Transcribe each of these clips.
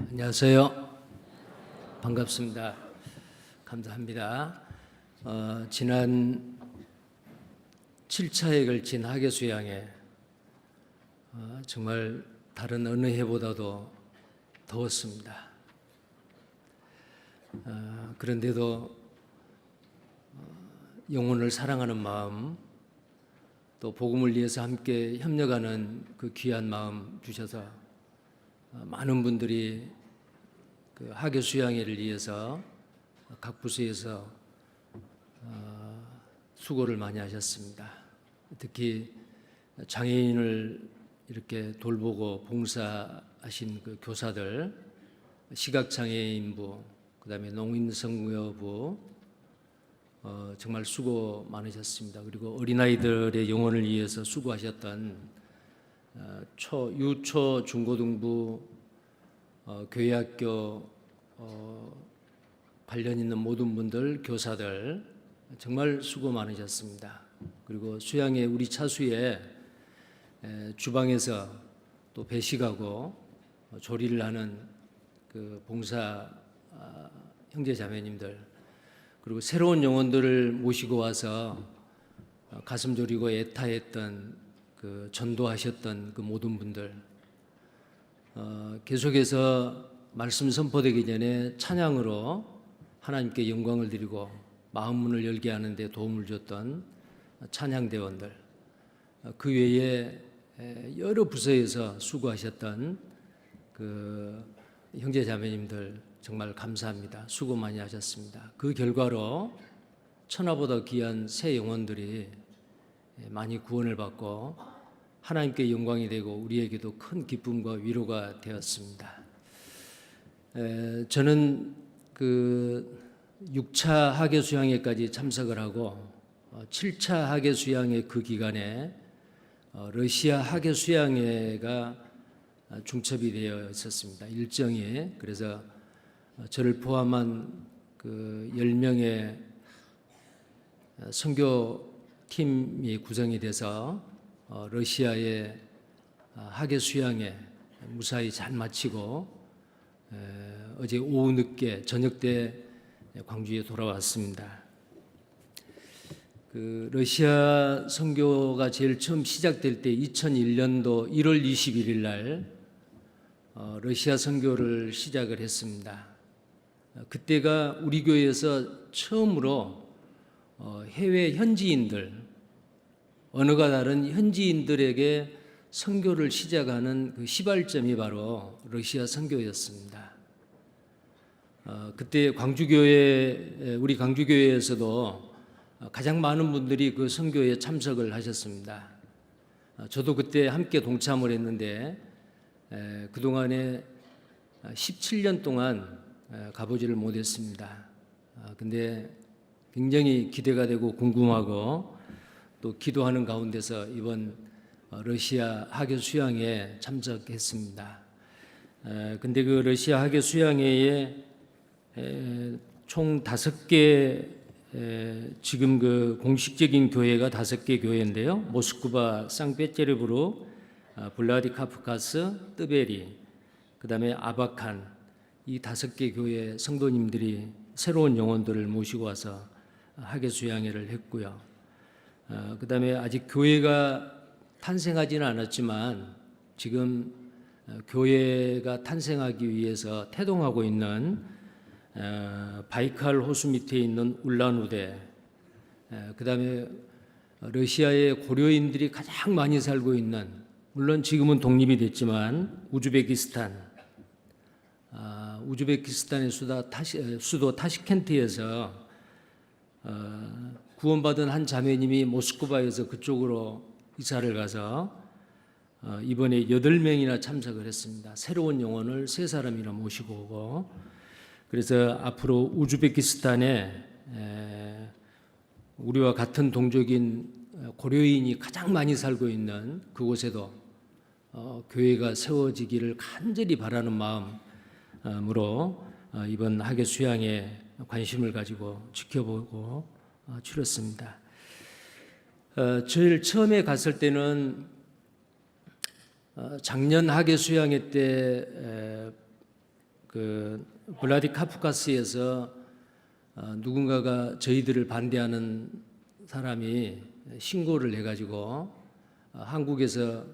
안녕하세요. 반갑습니다. 감사합니다. 지난 7차에 걸친 하계수양에 정말 다른 어느 해보다도 더웠습니다. 그런데도 영혼을 사랑하는 마음, 또 복음을 위해서 함께 협력하는 그 귀한 마음 주셔서 많은 분들이 그 하계 수양회를 위해서 각 부서에서 수고를 많이 하셨습니다. 특히 장애인을 이렇게 돌보고 봉사하신 그 교사들, 시각장애인부, 그다음에 농인성교부 정말 수고 많으셨습니다. 그리고 어린아이들의 영혼을 위해서 수고하셨던 유초, 중고등부, 교회학교 관련 있는 모든 분들, 교사들 정말 수고 많으셨습니다. 그리고 수양회 우리 차수에 주방에서 또 배식하고 조리를 하는 그 봉사 형제 자매님들, 그리고 새로운 영혼들을 모시고 와서 가슴 졸이고 애타했던 그 전도하셨던 그 모든 분들, 계속해서 말씀 선포되기 전에 찬양으로 하나님께 영광을 드리고 마음 문을 열게 하는 데 도움을 줬던 찬양대원들, 그 외에 여러 부서에서 수고하셨던 그 형제 자매님들 정말 감사합니다. 수고 많이 하셨습니다. 그 결과로 천하보다 귀한 새 영혼들이 많이 구원을 받고 하나님께 영광이 되고 우리에게도 큰 기쁨과 위로가 되었습니다. 저는 그 6차 하계 수양회까지 참석을 하고 7차 하계 수양회 그 기간에 러시아 하계 수양회가 중첩이 되어 있었습니다. 일정이. 그래서 저를 포함한 그 10명의 선교팀이 구성이 돼서 러시아의 하계 수양회 무사히 잘 마치고 어제 오후 늦게 저녁 때 광주에 돌아왔습니다. 그 러시아 선교가 제일 처음 시작될 때 2001년도 1월 21일 날 러시아 선교를 시작을 했습니다. 그때가 우리 교회에서 처음으로 해외 현지인들, 언어가 다른 현지인들에게 선교를 시작하는 그 시발점이 바로 러시아 선교였습니다. 그때 광주교회, 우리 광주교회에서도 가장 많은 분들이 그 선교에 참석을 하셨습니다. 저도 그때 함께 동참을 했는데 그동안에 17년 동안 가보지를 못했습니다. 근데 굉장히 기대가 되고 궁금하고 또 기도하는 가운데서 이번 러시아 하계 수양회에 참석했습니다. 근데 그 러시아 하계 수양회에 총 5개, 지금 그 공식적인 교회가 5개 교회인데요. 모스크바, 상페테르부르크, 블라디카프카스, 뜨베리, 그 다음에 아바칸, 이 5개 교회 성도님들이 새로운 영혼들을 모시고 와서 하계 수양회를 했고요. 그 다음에 아직 교회가 탄생하지는 않았지만 지금 교회가 탄생하기 위해서 태동하고 있는 바이칼 호수 밑에 있는 울란우데, 그 다음에 러시아의 고려인들이 가장 많이 살고 있는, 물론 지금은 독립이 됐지만 우즈베키스탄의 수도 타시켄트에서 구원받은 한 자매님이 모스크바에서 그쪽으로 이사를 가서 이번에 8명이나 참석을 했습니다. 새로운 영혼을 3사람이나 모시고 오고, 그래서 앞으로 우즈베키스탄에 우리와 같은 동족인 고려인이 가장 많이 살고 있는 그곳에도 교회가 세워지기를 간절히 바라는 마음으로 이번 하계 수양에 관심을 가지고 지켜보고 추렸습니다. 제일 처음에 갔을 때는 작년 하계 수양회 때 그 블라디카프카스에서 누군가가 저희들을 반대하는 사람이 신고를 해가지고 한국에서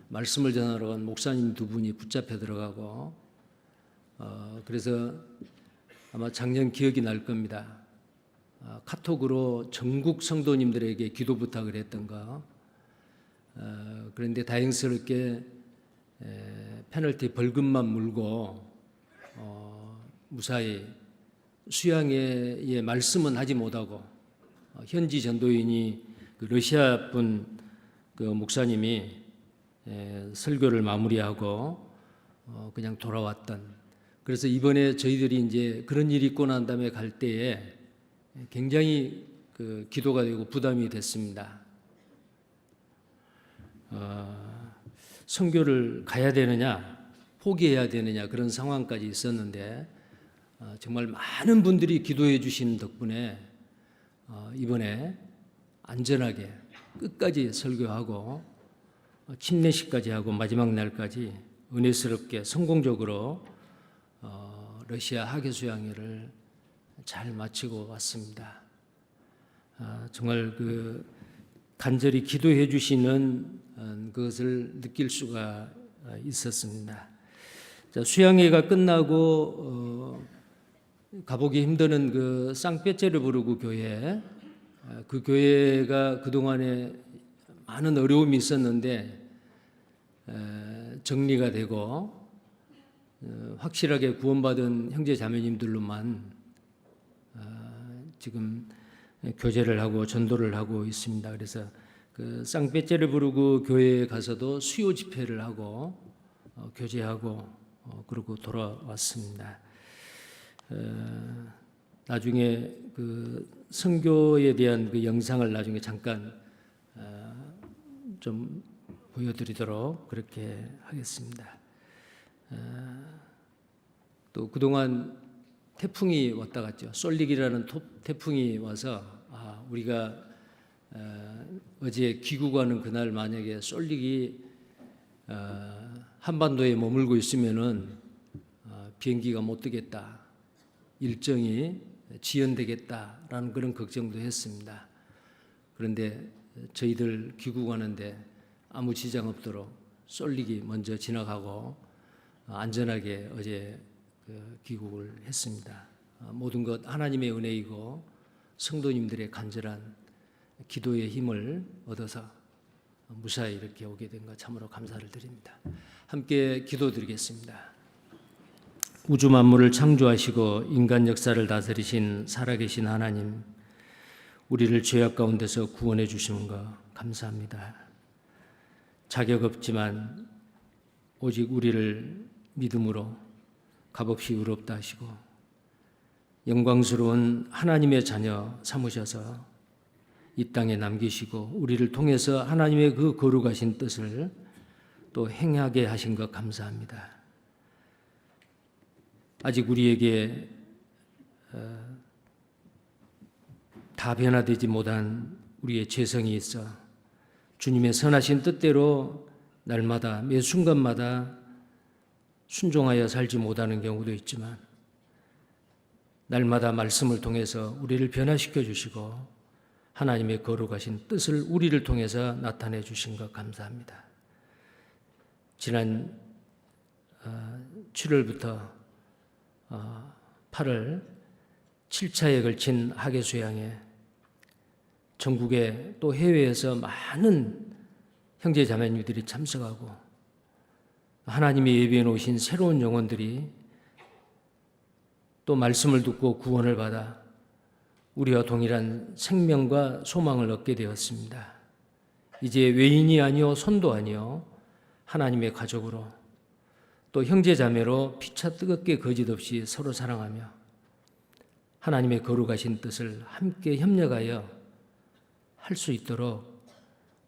말씀을 전하러 간 목사님 두 분이 붙잡혀 들어가고 그래서 아마 작년 기억이 날 겁니다. 카톡으로 전국 성도님들에게 기도 부탁을 했던 거. 그런데 다행스럽게 페널티 벌금만 물고 무사히 수양회의 말씀은 하지 못하고 현지 전도인이 그 러시아 분 그 목사님이 설교를 마무리하고 그냥 돌아왔던. 그래서 이번에 저희들이 이제 그런 일이 있고 난 다음에 갈 때에 굉장히 그 기도가 되고 부담이 됐습니다. 선교를 가야 되느냐, 포기해야 되느냐 그런 상황까지 있었는데 정말 많은 분들이 기도해 주신 덕분에 이번에 안전하게 끝까지 설교하고 침례식까지 하고 마지막 날까지 은혜스럽게 성공적으로 러시아 하계수양회를 잘 마치고 왔습니다. 정말 그 간절히 기도해 주시는 그것을 느낄 수가 있었습니다. 자, 수양회가 끝나고 가보기 힘드는 그 쌍페테르부르크 교회, 그 교회가 그동안에 많은 어려움이 있었는데 정리가 되고 확실하게 구원받은 형제 자매님들로만 지금 교제를 하고 전도를 하고 있습니다. 그래서 그 쌍페테르부르크 교회에 가서도 수요 집회를 하고 교제하고 그러고 돌아왔습니다. 나중에 그 선교에 대한 그 영상을 나중에 잠깐 좀 보여드리도록 그렇게 하겠습니다. 또 그동안 태풍이 왔다 갔죠. 솔릭이라는 태풍이 와서 우리가 어제 귀국하는 그날 만약에 솔릭이 한반도에 머물고 있으면은 비행기가 못 뜨겠다, 일정이 지연되겠다라는 그런 걱정도 했습니다. 그런데 저희들 귀국하는데 아무 지장 없도록 솔릭이 먼저 지나가고 안전하게 어제 귀국을 했습니다. 모든 것 하나님의 은혜이고 성도님들의 간절한 기도의 힘을 얻어서 무사히 이렇게 오게 된 것 참으로 감사를 드립니다. 함께 기도드리겠습니다. 우주 만물을 창조하시고 인간 역사를 다스리신 살아계신 하나님, 우리를 죄악 가운데서 구원해 주시는 것 감사합니다. 자격 없지만 오직 우리를 믿음으로 값없이 의롭다 하시고 영광스러운 하나님의 자녀 삼으셔서 이 땅에 남기시고 우리를 통해서 하나님의 그 거룩하신 뜻을 또 행하게 하신 것 감사합니다. 아직 우리에게 다 변화되지 못한 우리의 죄성이 있어 주님의 선하신 뜻대로 날마다 매 순간마다 순종하여 살지 못하는 경우도 있지만 날마다 말씀을 통해서 우리를 변화시켜 주시고 하나님의 거룩하신 뜻을 우리를 통해서 나타내 주신 것 감사합니다. 지난 7월부터 8월 7차에 걸친 하계수양회, 전국에 또 해외에서 많은 형제 자매님들이 참석하고 하나님이 예비해 놓으신 새로운 영혼들이 또 말씀을 듣고 구원을 받아 우리와 동일한 생명과 소망을 얻게 되었습니다. 이제 외인이 아니요 손도 아니요 하나님의 가족으로 또 형제 자매로 피차 뜨겁게 거짓없이 서로 사랑하며 하나님의 거룩하신 뜻을 함께 협력하여 할 수 있도록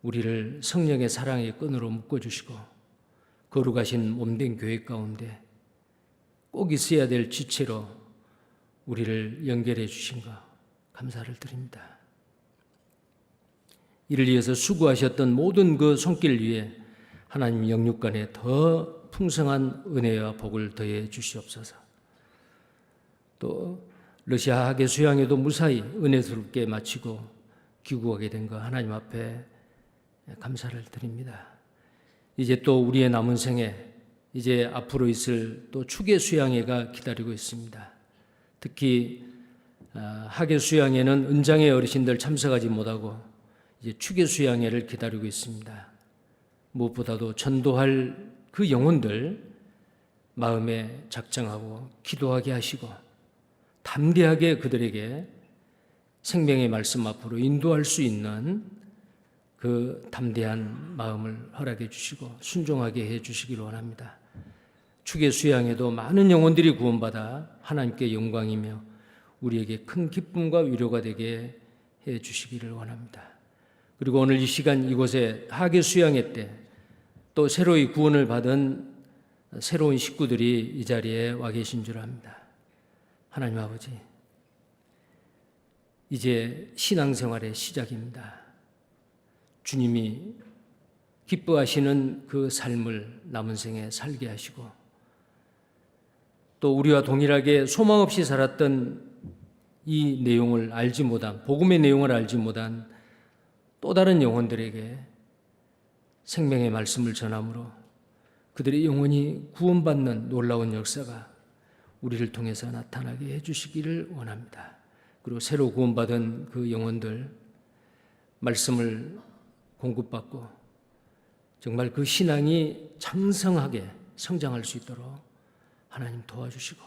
우리를 성령의 사랑의 끈으로 묶어주시고 거룩하신 몸된 교회 가운데 꼭 있어야 될 지체로 우리를 연결해 주신 것 감사를 드립니다. 이를 위해서 수고하셨던 모든 그 손길 위에 하나님 영육간에 더 풍성한 은혜와 복을 더해 주시옵소서. 또 러시아 하계 수양회도 무사히 은혜스럽게 마치고 귀국하게 된 거 하나님 앞에 감사를 드립니다. 이제 또 우리의 남은 생에 이제 앞으로 있을 또 추계 수양회가 기다리고 있습니다. 특히 하계 수양회는 은장의 어르신들 참석하지 못하고 이제 추계 수양회를 기다리고 있습니다. 무엇보다도 전도할 그 영혼들 마음에 작정하고 기도하게 하시고 담대하게 그들에게 생명의 말씀 앞으로 인도할 수 있는 그 담대한 마음을 허락해 주시고 순종하게 해 주시기를 원합니다. 추계 수양에도 많은 영혼들이 구원받아 하나님께 영광이며 우리에게 큰 기쁨과 위로가 되게 해 주시기를 원합니다. 그리고 오늘 이 시간 이곳에 하계 수양회 때 또 새로이 구원을 받은 새로운 식구들이 이 자리에 와 계신 줄 압니다. 하나님 아버지, 이제 신앙생활의 시작입니다. 주님이 기뻐하시는 그 삶을 남은 생에 살게 하시고 또 우리와 동일하게 소망 없이 살았던 이 내용을 알지 못한, 복음의 내용을 알지 못한 또 다른 영혼들에게 생명의 말씀을 전함으로 그들의 영혼이 구원받는 놀라운 역사가 우리를 통해서 나타나게 해주시기를 원합니다. 그리고 새로 구원받은 그 영혼들 말씀을 공급받고 정말 그 신앙이 창성하게 성장할 수 있도록 하나님 도와주시고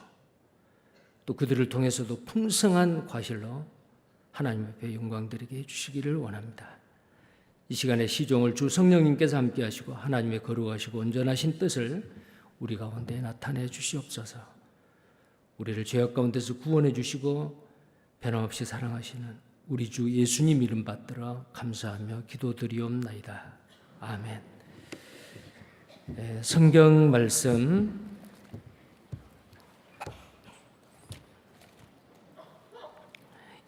또 그들을 통해서도 풍성한 과실로 하나님 앞에 영광 드리게 해주시기를 원합니다. 이 시간에 시종을 주 성령님께서 함께 하시고 하나님의 거룩하시고 온전하신 뜻을 우리 가운데 나타내 주시옵소서. 우리를 죄악 가운데서 구원해 주시고 변함없이 사랑하시는 우리 주 예수님 이름 받들어 감사하며 기도드리옵나이다. 아멘. 성경 말씀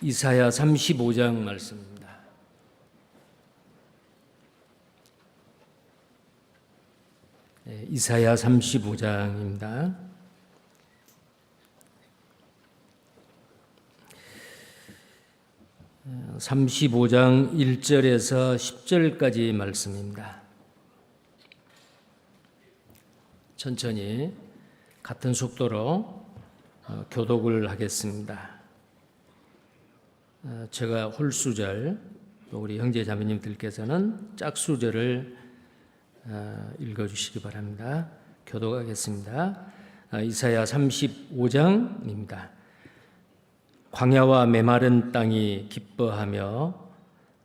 이사야 35장 말씀입니다. 이사야 35장입니다. 35장 1절에서 10절까지 말씀입니다. 천천히 같은 속도로 교독을 하겠습니다. 제가 홀수절, 우리 형제 자매님들께서는 짝수절을 읽어주시기 바랍니다. 교독하겠습니다. 이사야 35장입니다. 광야와 메마른 땅이 기뻐하며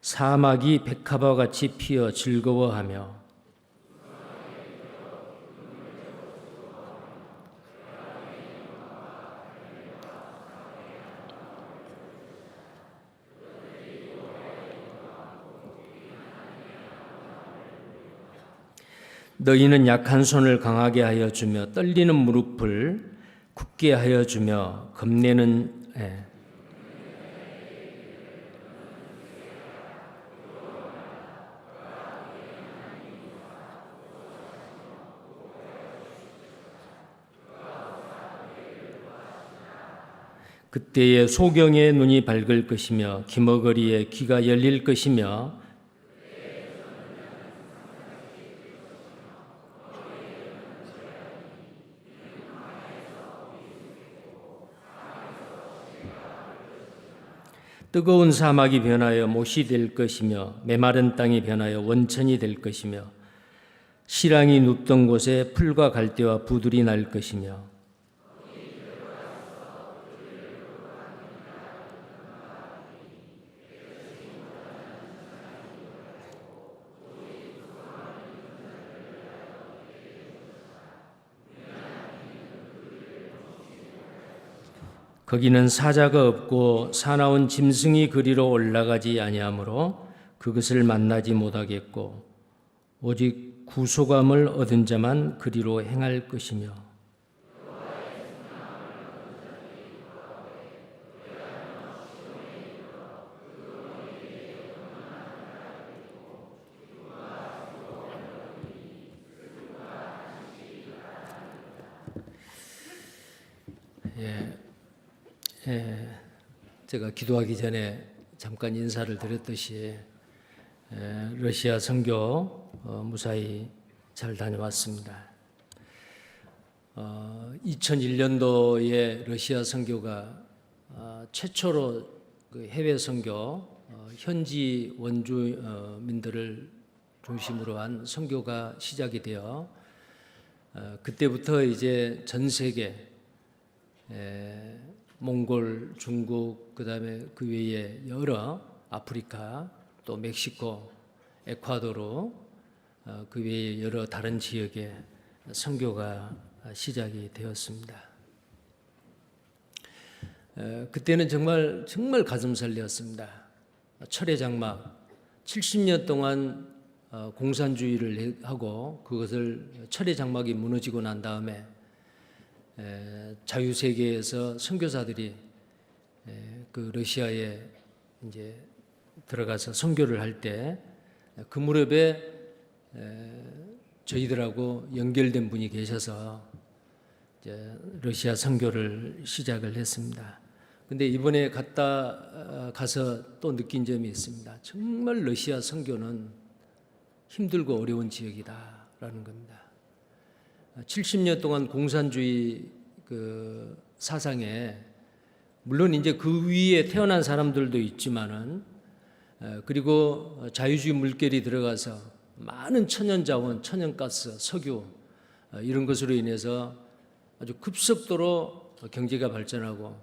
사막이 백합화 같이 피어 즐거워하며 너희는 약한 손을 강하게 하여 주며 떨리는 무릎을 굳게 하여 주며 겁내는 그때에 소경의 눈이 밝을 것이며 기머거리에 귀가 열릴 것이며 뜨거운 사막이 변하여 못이 될 것이며 메마른 땅이 변하여 원천이 될 것이며 시랑이 눕던 곳에 풀과 갈대와 부들이 날 것이며 거기는 사자가 없고 사나운 짐승이 그리로 올라가지 아니하므로 그것을 만나지 못하겠고 오직 구속함을 얻은 자만 그리로 행할 것이며 제가 기도하기 전에 잠깐 인사를 드렸듯이 러시아 선교 무사히 잘 다녀왔습니다. 2001년도에 러시아 선교가 최초로 그 해외 선교 현지 원주민들을 중심으로 한 선교가 시작이 되어 그때부터 이제 전 세계 몽골, 중국, 그다음에 그 외에 여러 아프리카, 또 멕시코, 에콰도르, 그 외에 여러 다른 지역에 선교가 시작이 되었습니다. 그때는 정말 가슴 설레었습니다. 철의 장막, 70년 동안 공산주의를 하고 그것을 철의 장막이 무너지고 난 다음에 자유세계에서 선교사들이 그 러시아에 이제 들어가서 선교를 할 때 그 무렵에 저희들하고 연결된 분이 계셔서 이제 러시아 선교를 시작을 했습니다. 근데 이번에 가서 또 느낀 점이 있습니다. 정말 러시아 선교는 힘들고 어려운 지역이다라는 겁니다. 70년 동안 공산주의 그 사상에 물론 이제 그 위에 태어난 사람들도 있지만은 그리고 자유주의 물결이 들어가서 많은 천연자원, 천연가스, 석유 이런 것으로 인해서 아주 급속도로 경제가 발전하고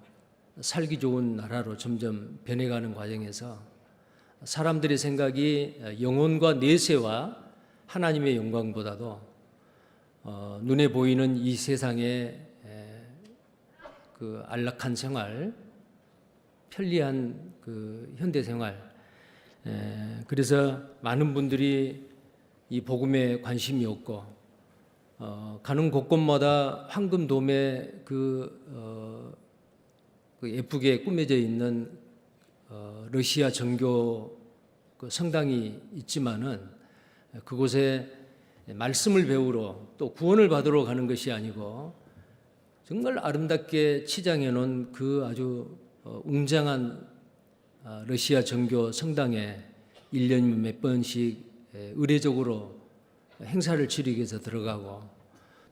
살기 좋은 나라로 점점 변해가는 과정에서 사람들의 생각이 영혼과 내세와 하나님의 영광보다도 눈에 보이는 이 세상의 그 안락한 생활, 편리한 그 현대 생활, 그래서 많은 분들이 이 복음에 관심이 없고 가는 곳곳마다 황금돔에 그 예쁘게 꾸며져 있는 러시아 정교 그 성당이 있지만은 그곳에 말씀을 배우러 또 구원을 받으러 가는 것이 아니고 정말 아름답게 치장해 놓은 그 아주 웅장한 러시아 정교 성당에 1년에 몇 번씩 의례적으로 행사를 치르기 위해서 들어가고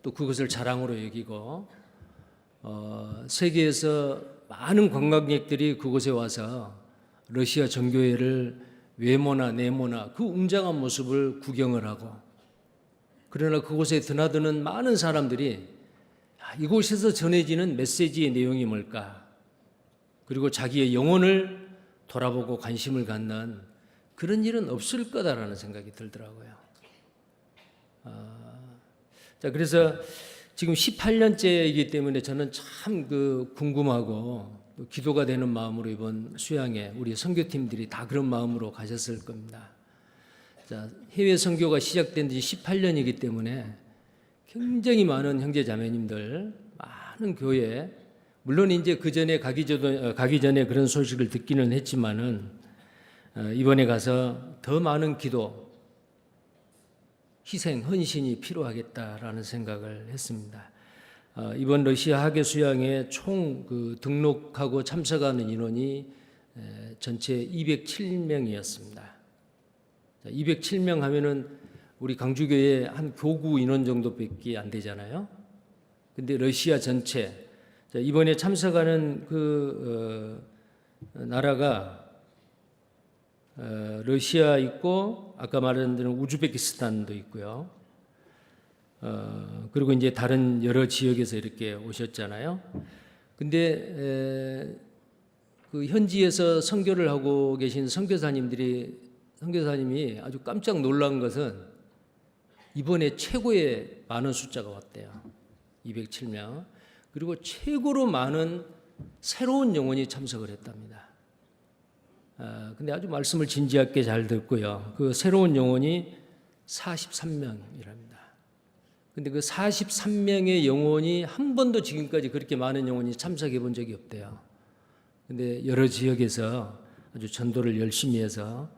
또 그것을 자랑으로 여기고 세계에서 많은 관광객들이 그곳에 와서 러시아 정교회를 외모나 내모나 그 웅장한 모습을 구경을 하고 그러나 그곳에 드나드는 많은 사람들이 이곳에서 전해지는 메시지의 내용이 뭘까? 그리고 자기의 영혼을 돌아보고 관심을 갖는 그런 일은 없을 거다라는 생각이 들더라고요. 자, 그래서 지금 18년째이기 때문에 저는 참 그 궁금하고 기도가 되는 마음으로 이번 수양에 우리 선교팀들이 다 그런 마음으로 가셨을 겁니다. 자, 해외 선교가 시작된 지 18년이기 때문에 굉장히 많은 형제 자매님들, 많은 교회, 물론 이제 그 전에 가기 전에 그런 소식을 듣기는 했지만은 이번에 가서 더 많은 기도, 희생, 헌신이 필요하겠다라는 생각을 했습니다. 이번 러시아 학예 수양에 총 그 등록하고 참석하는 인원이 전체 207명이었습니다. 207명 하면은 우리 강주교회 한 교구 인원 정도밖에 안 되잖아요. 근데 러시아 전체 이번에 참석하는 그 나라가 러시아 있고 아까 말한 대로 우즈베키스탄도 있고요. 그리고 이제 다른 여러 지역에서 이렇게 오셨잖아요. 근데 그 현지에서 선교를 하고 계신 선교사님이 아주 깜짝 놀란 것은 이번에 최고의 많은 숫자가 왔대요. 207명. 그리고 최고로 많은 새로운 영혼이 참석을 했답니다. 근데 아주 말씀을 진지하게 잘 듣고요. 그 새로운 영혼이 43명이랍니다. 근데 그 43명의 영혼이 한 번도 지금까지 그렇게 많은 영혼이 참석해 본 적이 없대요. 근데 여러 지역에서 아주 전도를 열심히 해서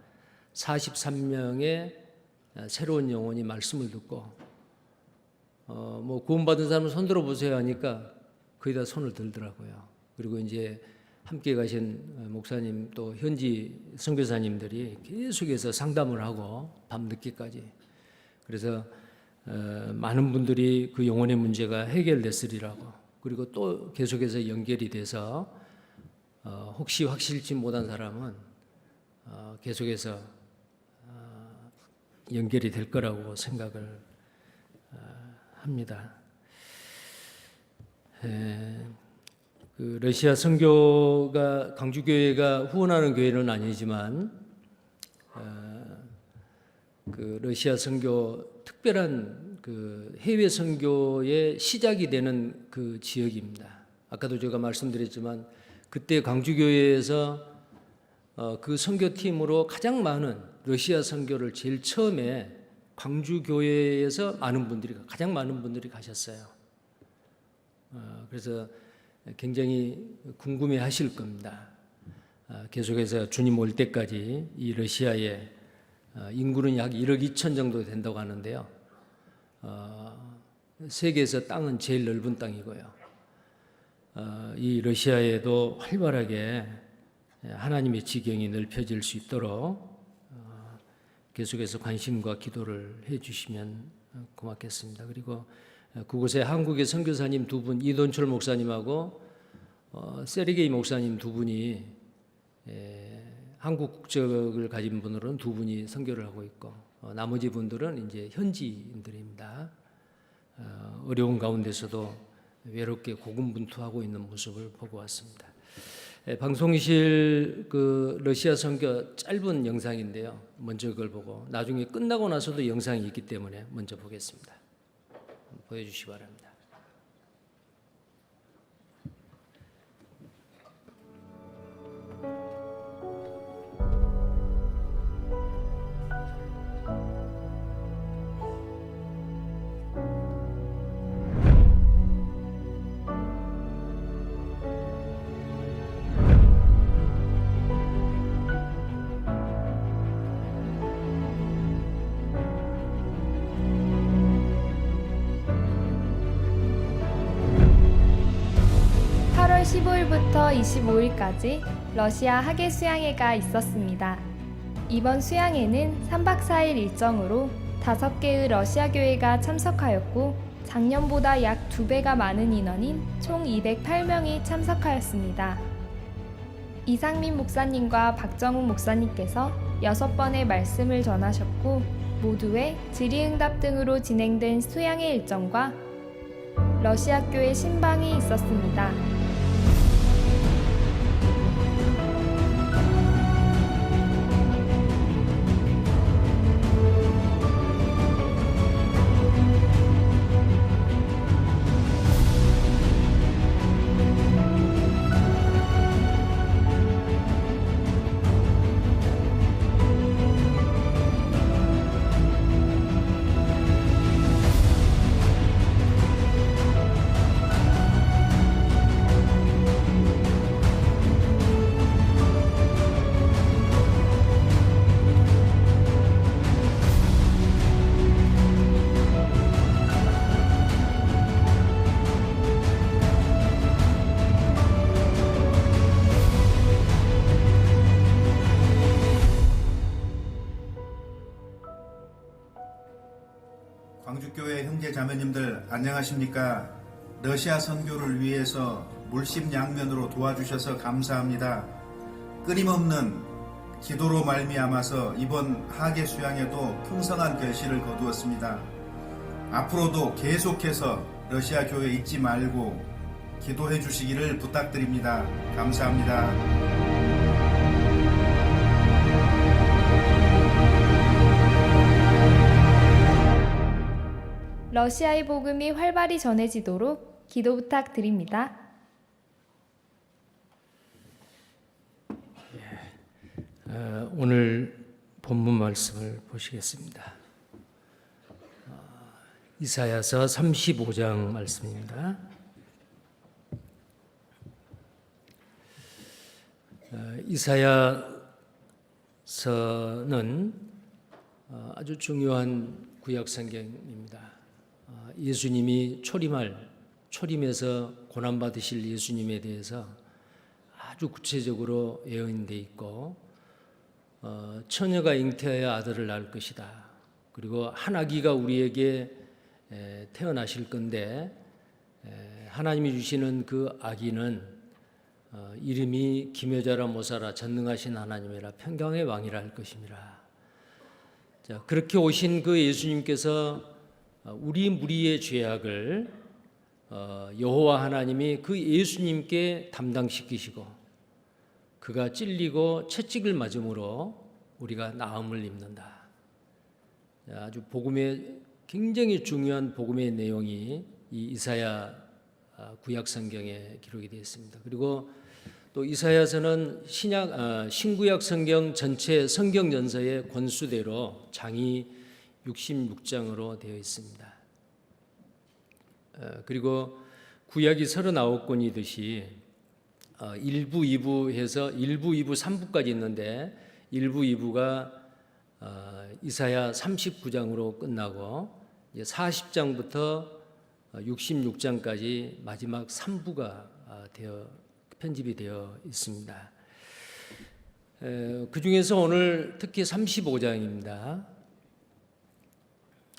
43명의 새로운 영혼이 말씀을 듣고 뭐 구원받은 사람은 손 들어 보세요 하니까 거의 다 손을 들더라고요. 그리고 이제 함께 가신 목사님 또 현지 선교사님들이 계속해서 상담을 하고 밤늦게까지, 그래서 많은 분들이 그 영혼의 문제가 해결됐으리라고, 그리고 또 계속해서 연결이 돼서 혹시 확실치 못한 사람은 계속해서 연결이 될 거라고 생각을 합니다. 그 러시아 선교가 강주교회가 후원하는 교회는 아니지만 그 러시아 선교 특별한 그 해외 선교의 시작이 되는 그 지역입니다. 아까도 제가 말씀드렸지만 그때 강주교회에서 그 선교팀으로 가장 많은 러시아 선교를 제일 처음에 광주교회에서 가장 많은 분들이 가셨어요. 그래서 굉장히 궁금해하실 겁니다. 계속해서 주님 올 때까지 이 러시아의 인구는 약 1억 2천 정도 된다고 하는데요. 세계에서 땅은 제일 넓은 땅이고요. 이 러시아에도 활발하게 하나님의 지경이 넓혀질 수 있도록 계속해서 관심과 기도를 해주시면 고맙겠습니다. 그리고 그곳에 한국의 선교사님 두 분, 이돈철 목사님하고 세르게이 목사님 두 분이 한국 국적을 가진 분으로는 두 분이 선교를 하고 있고 나머지 분들은 이제 현지인들입니다. 어려운 가운데서도 외롭게 고군분투하고 있는 모습을 보고 왔습니다. 방송실 그 러시아 선교 짧은 영상인데요. 먼저 그걸 보고 나중에 끝나고 나서도 영상이 있기 때문에 먼저 보겠습니다. 보여주시기 바랍니다. (8월 15일부터 25일까지) 러시아 학예 수양회가 있었습니다. 이번 수양회는 3박 4일 일정으로 5개의 러시아 교회가 참석하였고 작년보다 약 2배가 많은 인원인 총 208명이 참석하였습니다. 이상민 목사님과 박정욱 목사님께서 6번의 말씀을 전하셨고 모두의 질의응답 등으로 진행된 수양회 일정과 러시아 교회 신방이 있었습니다. 광주교회 형제 자매님들 안녕하십니까? 러시아 선교를 위해서 물심양면으로 도와주셔서 감사합니다. 끊임없는 기도로 말미암아서 이번 학예 수양에도 풍성한 결실을 거두었습니다. 앞으로도 계속해서 러시아 교회 잊지 말고 기도해 주시기를 부탁드립니다. 감사합니다. 러시아의 복음이 활발히 전해지도록 기도 부탁드립니다. 오늘 본문 말씀을 보시겠습니다. 이사야서 35장 말씀입니다. 이사야서는 아주 중요한 구약 성경입니다. 예수님이 초림에서 고난받으실 예수님에 대해서 아주 구체적으로 예언돼 있고 처녀가 잉태하여 아들을 낳을 것이다. 그리고 한 아기가 우리에게 태어나실 건데 하나님이 주시는 그 아기는 이름이 기묘자라 모사라 전능하신 하나님이라 평강의 왕이라 할 것이니라. 자, 그렇게 오신 그 예수님께서 우리 무리의 죄악을 여호와 하나님이 그 예수님께 담당시키시고 그가 찔리고 채찍을 맞음으로 우리가 나음을 입는다. 아주 복음의 굉장히 중요한 복음의 내용이 이 이사야 구약 성경에 기록이 되어 있습니다. 그리고 또 이사야서는 신구약 성경 전체 성경 전서의 권수대로 장이 66장으로 되어 있습니다. 그리고 구약이 39권이듯이 1부, 2부 해서 1부, 2부, 3부까지 있는데 1부, 2부가 이사야 39장으로 끝나고 40장부터 66장까지 마지막 3부가 편집이 되어 있습니다. 그 중에서 오늘 특히 35장입니다.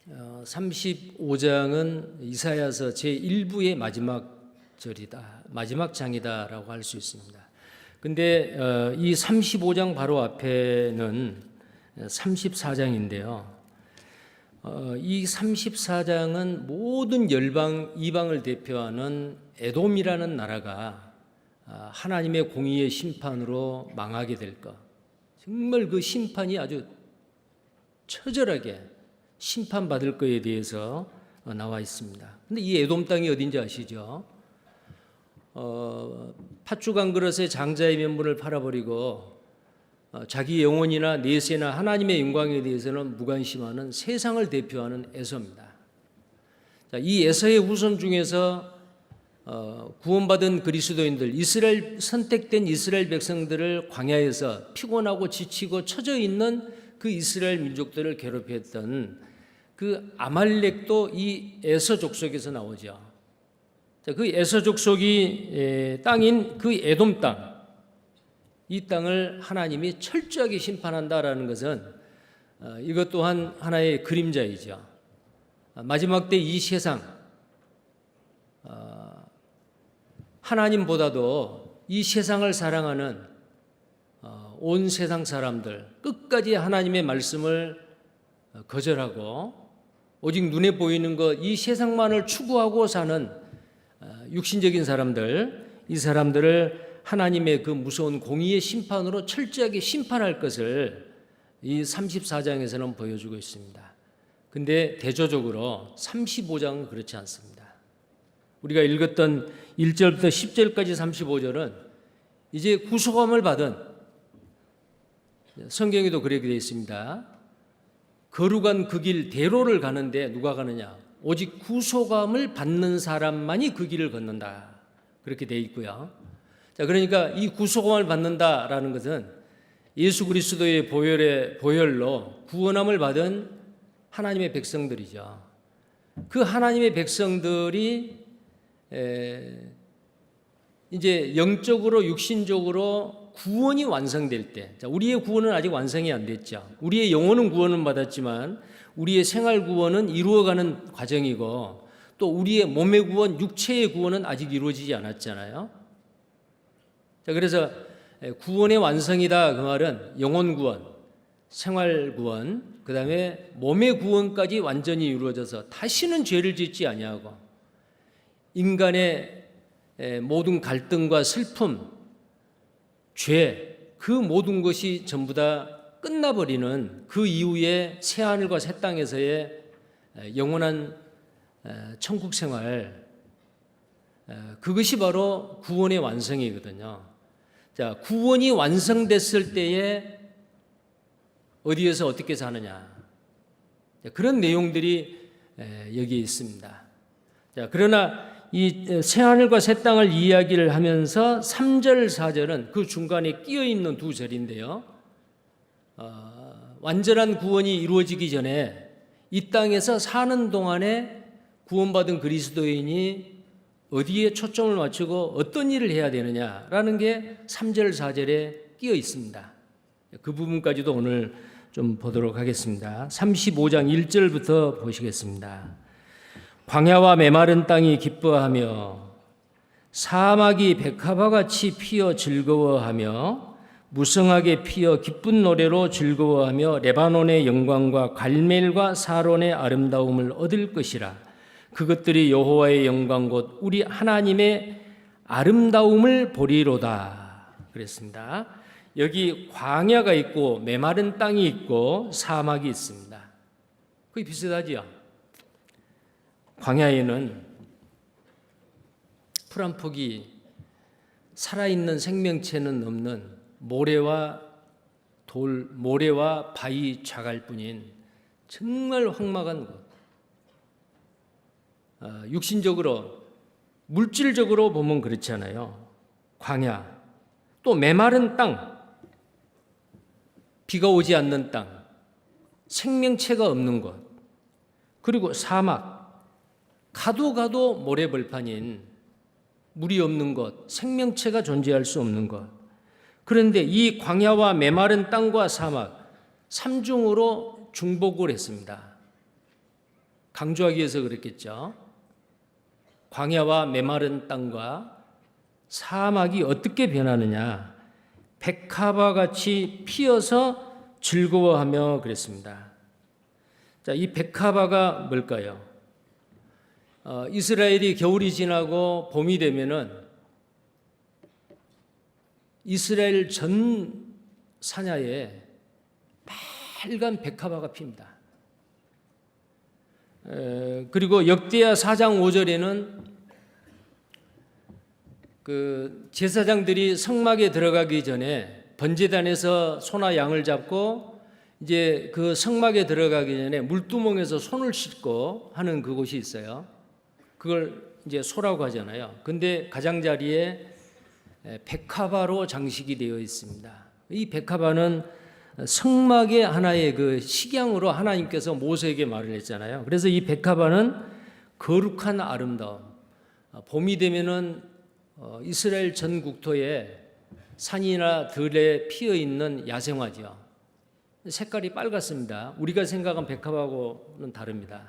35장은 이사야서 제1부의 마지막 절이다, 마지막 장이다라고 할 수 있습니다. 근데 이 35장 바로 앞에는 34장인데요. 이 34장은 모든 열방 이방을 대표하는 에돔이라는 나라가 하나님의 공의의 심판으로 망하게 될 것, 정말 그 심판이 아주 처절하게 심판받을 것에 대해서 나와 있습니다. 근데 이 에돔 땅이 어딘지 아시죠? 팥죽 한 그릇에 장자의 면분을 팔아버리고 자기 영혼이나 내세나 하나님의 영광에 대해서는 무관심하는 세상을 대표하는 에서입니다. 자, 이 에서의 후손 중에서 구원받은 그리스도인들, 이스라엘 선택된 이스라엘 백성들을 광야에서 피곤하고 지치고 처져 있는 그 이스라엘 민족들을 괴롭혔던 그 아말렉도 이 에서 족속에서 나오죠. 자, 그 에서 족속이 땅인 그 에돔 땅, 이 땅을 하나님이 철저하게 심판한다라는 것은 이것 또한 하나의 그림자이죠. 마지막 때 이 세상, 하나님보다도 이 세상을 사랑하는 온 세상 사람들, 끝까지 하나님의 말씀을 거절하고 오직 눈에 보이는 것, 이 세상만을 추구하고 사는 육신적인 사람들, 이 사람들을 하나님의 그 무서운 공의의 심판으로 철저하게 심판할 것을 이 34장에서는 보여주고 있습니다. 근데 대조적으로 35장은 그렇지 않습니다. 우리가 읽었던 1절부터 10절까지 35절은 이제 구속함을 받은, 성경에도 그렇게 되어 있습니다. 거룩한 그 길 대로를 가는데 누가 가느냐? 오직 구속함을 받는 사람만이 그 길을 걷는다. 그렇게 되어 있고요. 자, 그러니까 이 구속함을 받는다라는 것은 예수 그리스도의 보혈로 구원함을 받은 하나님의 백성들이죠. 그 하나님의 백성들이 이제 영적으로 육신적으로 구원이 완성될 때, 자, 우리의 구원은 아직 완성이 안 됐죠. 우리의 영혼은 구원은 받았지만 우리의 생활 구원은 이루어가는 과정이고 또 우리의 몸의 구원, 육체의 구원은 아직 이루어지지 않았잖아요. 자, 그래서 구원의 완성이다 그 말은 영혼 구원, 생활 구원, 그 다음에 몸의 구원까지 완전히 이루어져서 다시는 죄를 짓지 아니하고 인간의 모든 갈등과 슬픔, 죄, 그 모든 것이 전부 다 끝나버리는 그 이후에 새하늘과 새 땅에서의 영원한 천국 생활, 그것이 바로 구원의 완성이거든요. 자, 구원이 완성됐을 때에 어디에서 어떻게 사느냐, 그런 내용들이 여기에 있습니다. 자, 그러나 이 새하늘과 새 땅을 이야기를 하면서 3절, 4절은 그 중간에 끼어있는 두 절인데요. 완전한 구원이 이루어지기 전에 이 땅에서 사는 동안에 구원받은 그리스도인이 어디에 초점을 맞추고 어떤 일을 해야 되느냐라는 게 3절, 4절에 끼어 있습니다. 그 부분까지도 오늘 좀 보도록 하겠습니다. 35장 1절부터 보시겠습니다. 광야와 메마른 땅이 기뻐하며 사막이 백합화같이 피어 즐거워하며 무성하게 피어 기쁜 노래로 즐거워하며 레바논의 영광과 갈멜과 사론의 아름다움을 얻을 것이라. 그것들이 여호와의 영광 곧 우리 하나님의 아름다움을 보리로다. 그랬습니다. 여기 광야가 있고 메마른 땅이 있고 사막이 있습니다. 거의 비슷하지요? 광야에는 풀 한 폭이 살아있는 생명체는 없는 모래와 바위 자갈뿐인 정말 황막한 곳. 육신적으로 물질적으로 보면 그렇잖아요. 광야, 또 메마른 땅, 비가 오지 않는 땅, 생명체가 없는 곳, 그리고 사막, 가도 모래벌판인 물이 없는 곳, 생명체가 존재할 수 없는 곳. 그런데 이 광야와 메마른 땅과 사막, 삼중으로 중복을 했습니다. 강조하기 위해서 그랬겠죠. 광야와 메마른 땅과 사막이 어떻게 변하느냐? 백합화같이 피어서 즐거워하며 그랬습니다. 자, 이 백합화가 뭘까요? 이스라엘이 겨울이 지나고 봄이 되면은 이스라엘 전 산야에 빨간 백합화가 핍니다. 그리고 역대하 4장 5절에는 그 제사장들이 성막에 들어가기 전에 번제단에서 소나 양을 잡고 이제 그 성막에 들어가기 전에 물두멍에서 손을 씻고 하는 그곳이 있어요. 그걸 이제 소라고 하잖아요. 근데 가장자리에 백합화로 장식이 되어 있습니다. 이 백합화는 성막의 하나의 그 식양으로 하나님께서 모세에게 말을 했잖아요. 그래서 이 백합화는 거룩한 아름다움. 봄이 되면은 이스라엘 전 국토에 산이나 들에 피어 있는 야생화죠. 색깔이 빨갛습니다. 우리가 생각한 백합화하고는 다릅니다.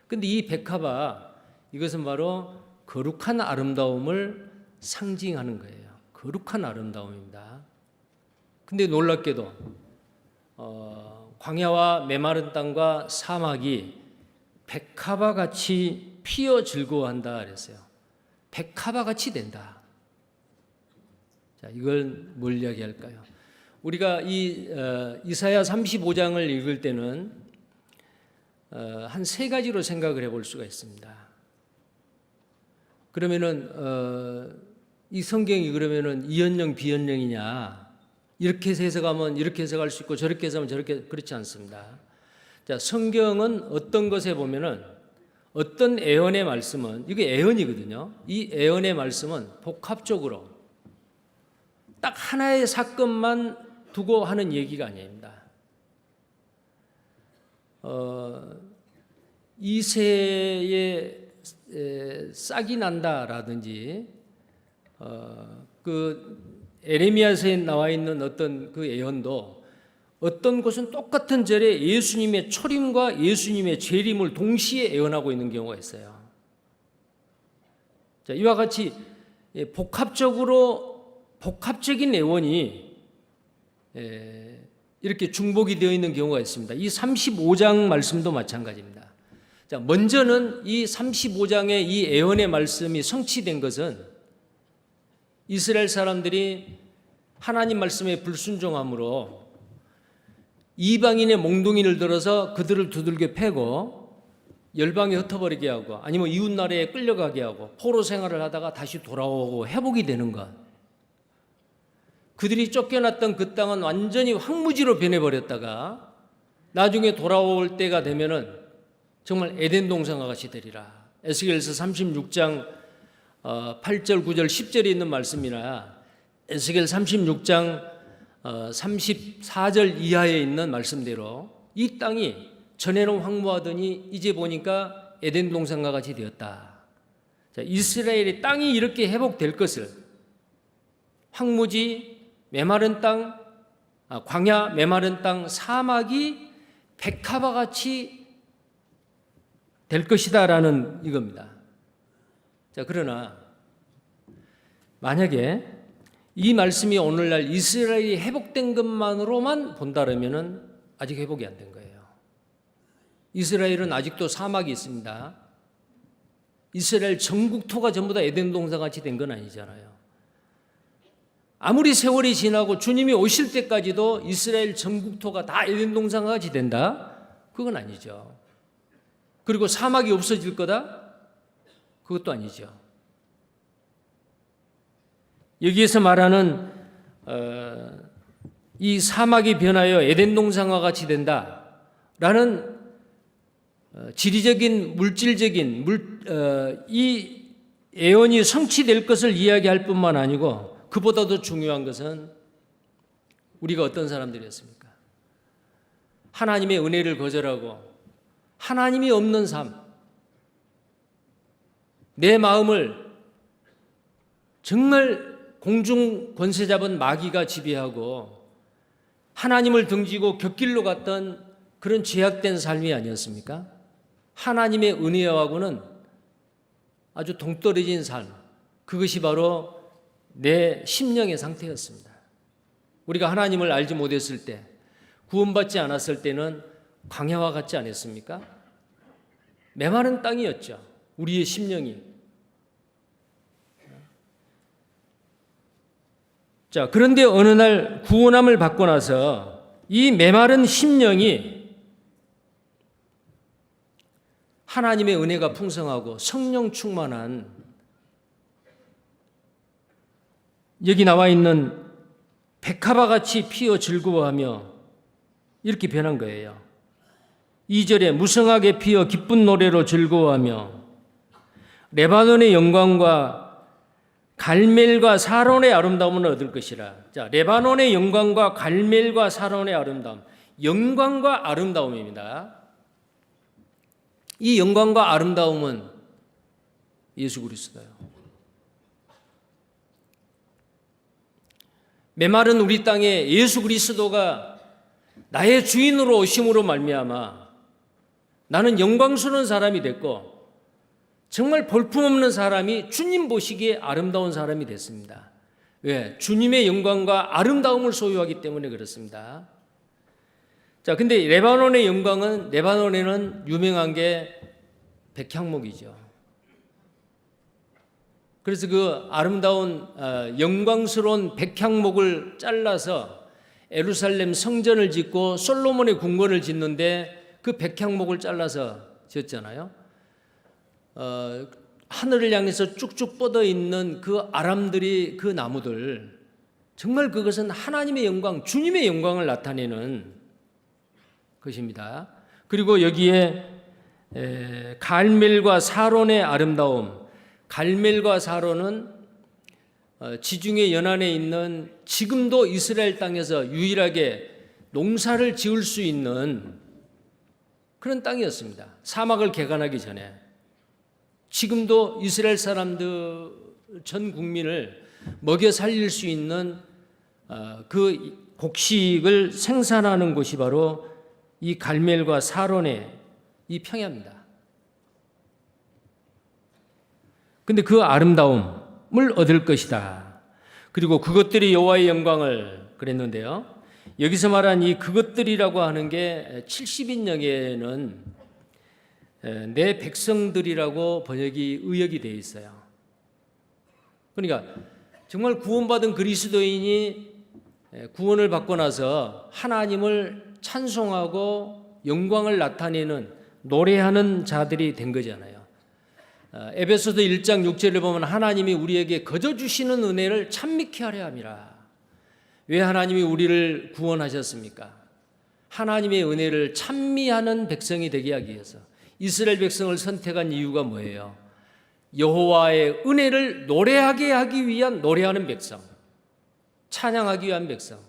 근데 이 백합화, 이것은 바로 거룩한 아름다움을 상징하는 거예요. 거룩한 아름다움입니다. 근데 놀랍게도 광야와 메마른 땅과 사막이 백합화같이 피어 즐거워한다 그랬어요. 백합화같이 된다. 자, 이걸 뭘 이야기할까요? 우리가 이 이사야 35장을 읽을 때는 한 세 가지로 생각을 해볼 수가 있습니다. 그러면은 이 성경이 그러면은 이언령 비언령이냐? 이렇게 해석하면 이렇게 해석할 수 있고 저렇게 해석하면 저렇게, 그렇지 않습니다. 자, 성경은 어떤 것에 보면은 어떤 애언의 말씀은, 이게 애언이거든요. 이 애언의 말씀은 복합적으로 딱 하나의 사건만 두고 하는 얘기가 아닙니다. 이새에 싹이 난다라든지 그 에레미야서에 나와 있는 어떤 그 예언도 어떤 곳은 똑같은 절에 예수님의 초림과 예수님의 재림을 동시에 예언하고 있는 경우가 있어요. 자, 이와 같이 복합적인 예언이 이렇게 중복이 되어 있는 경우가 있습니다. 이 35장 말씀도 마찬가지입니다. 자, 먼저는 이 35장의 이 예언의 말씀이 성취된 것은 이스라엘 사람들이 하나님 말씀에 불순종함으로 이방인의 몽둥이를 들어서 그들을 두들겨 패고 열방에 흩어버리게 하고 아니면 이웃 나라에 끌려가게 하고 포로 생활을 하다가 다시 돌아오고 회복이 되는 것. 그들이 쫓겨났던 그 땅은 완전히 황무지로 변해버렸다가 나중에 돌아올 때가 되면은 정말 에덴 동산과 같이 되리라. 에스겔서 36장 8절, 9절, 10절에 있는 말씀이나 에스겔 36장 34절 이하에 있는 말씀대로 이 땅이 전에는 황무하더니 이제 보니까 에덴 동산과 같이 되었다. 자, 이스라엘의 땅이 이렇게 회복될 것을 황무지, 메마른 땅, 광야, 메마른 땅, 사막이 백합화 같이 될 것이다라는 이겁니다. 자, 그러나 만약에 이 말씀이 오늘날 이스라엘이 회복된 것만으로만 본다라면은 아직 회복이 안 된 거예요. 이스라엘은 아직도 사막이 있습니다. 이스라엘 전국토가 전부 다 에덴 동산 같이 된 건 아니잖아요. 아무리 세월이 지나고 주님이 오실 때까지도 이스라엘 전국토가 다 에덴 동산 같이 된다? 그건 아니죠. 그리고 사막이 없어질 거다? 그것도 아니죠. 여기에서 말하는 이 사막이 변하여 에덴 동산과 같이 된다라는 지리적인 물질적인 이 예언이 성취될 것을 이야기할 뿐만 아니고 그보다도 중요한 것은 우리가 어떤 사람들이었습니까? 하나님의 은혜를 거절하고 하나님이 없는 삶, 내 마음을 정말 공중 권세 잡은 마귀가 지배하고 하나님을 등지고 곁길로 갔던 그런 죄악된 삶이 아니었습니까? 하나님의 은혜와고는 아주 동떨어진 삶, 그것이 바로 내 심령의 상태였습니다. 우리가 하나님을 알지 못했을 때, 구원받지 않았을 때는 광야와 같지 않았습니까? 메마른 땅이었죠. 우리의 심령이. 자, 그런데 어느 날 구원함을 받고 나서 이 메마른 심령이 하나님의 은혜가 풍성하고 성령 충만한 여기 나와 있는 백합화 같이 피어 즐거워하며 이렇게 변한 거예요. 2절에 무성하게 피어 기쁜 노래로 즐거워하며 레바논의 영광과 갈멜과 사론의 아름다움을 얻을 것이라. 자, 레바논의 영광과 갈멜과 사론의 아름다움. 영광과 아름다움입니다. 이 영광과 아름다움은 예수 그리스도예요. 메마른 우리 땅에 예수 그리스도가 나의 주인으로 오심으로 말미암아 나는 영광스러운 사람이 됐고 정말 볼품없는 사람이 주님 보시기에 아름다운 사람이 됐습니다. 왜? 주님의 영광과 아름다움을 소유하기 때문에 그렇습니다. 자, 근데 레바논의 영광은, 레바논에는 유명한 게 백향목이죠. 그래서 그 아름다운 영광스러운 백향목을 잘라서 예루살렘 성전을 짓고 솔로몬의 궁궐을 짓는데 그 백향목을 잘라서 지었잖아요. 하늘을 향해서 쭉쭉 뻗어 있는 그 아람들이 그 나무들, 정말 그것은 하나님의 영광, 주님의 영광을 나타내는 것입니다. 그리고 여기에 갈멜과 사론의 아름다움, 갈멜과 사론은 지중해 연안에 있는 지금도 이스라엘 땅에서 유일하게 농사를 지을 수 있는 그런 땅이었습니다. 사막을 개간하기 전에. 지금도 이스라엘 사람들 전 국민을 먹여 살릴 수 있는 그 곡식을 생산하는 곳이 바로 이 갈멜과 사론의 이 평야입니다. 근데 그 아름다움을 얻을 것이다. 그리고 그것들이 여호와의 영광을 그랬는데요. 여기서 말한 이 그것들이라고 하는 게 70인역에는 내 백성들이라고 번역이 의역이 되어 있어요. 그러니까 정말 구원받은 그리스도인이 구원을 받고 나서 하나님을 찬송하고 영광을 나타내는 노래하는 자들이 된 거잖아요. 에베소서 1장 6절을 보면 하나님이 우리에게 거저 주시는 은혜를 찬미케 하려 함이라. 왜 하나님이 우리를 구원하셨습니까? 하나님의 은혜를 찬미하는 백성이 되게 하기 위해서. 이스라엘 백성을 선택한 이유가 뭐예요? 여호와의 은혜를 노래하게 하기 위한 노래하는 백성, 찬양하기 위한 백성.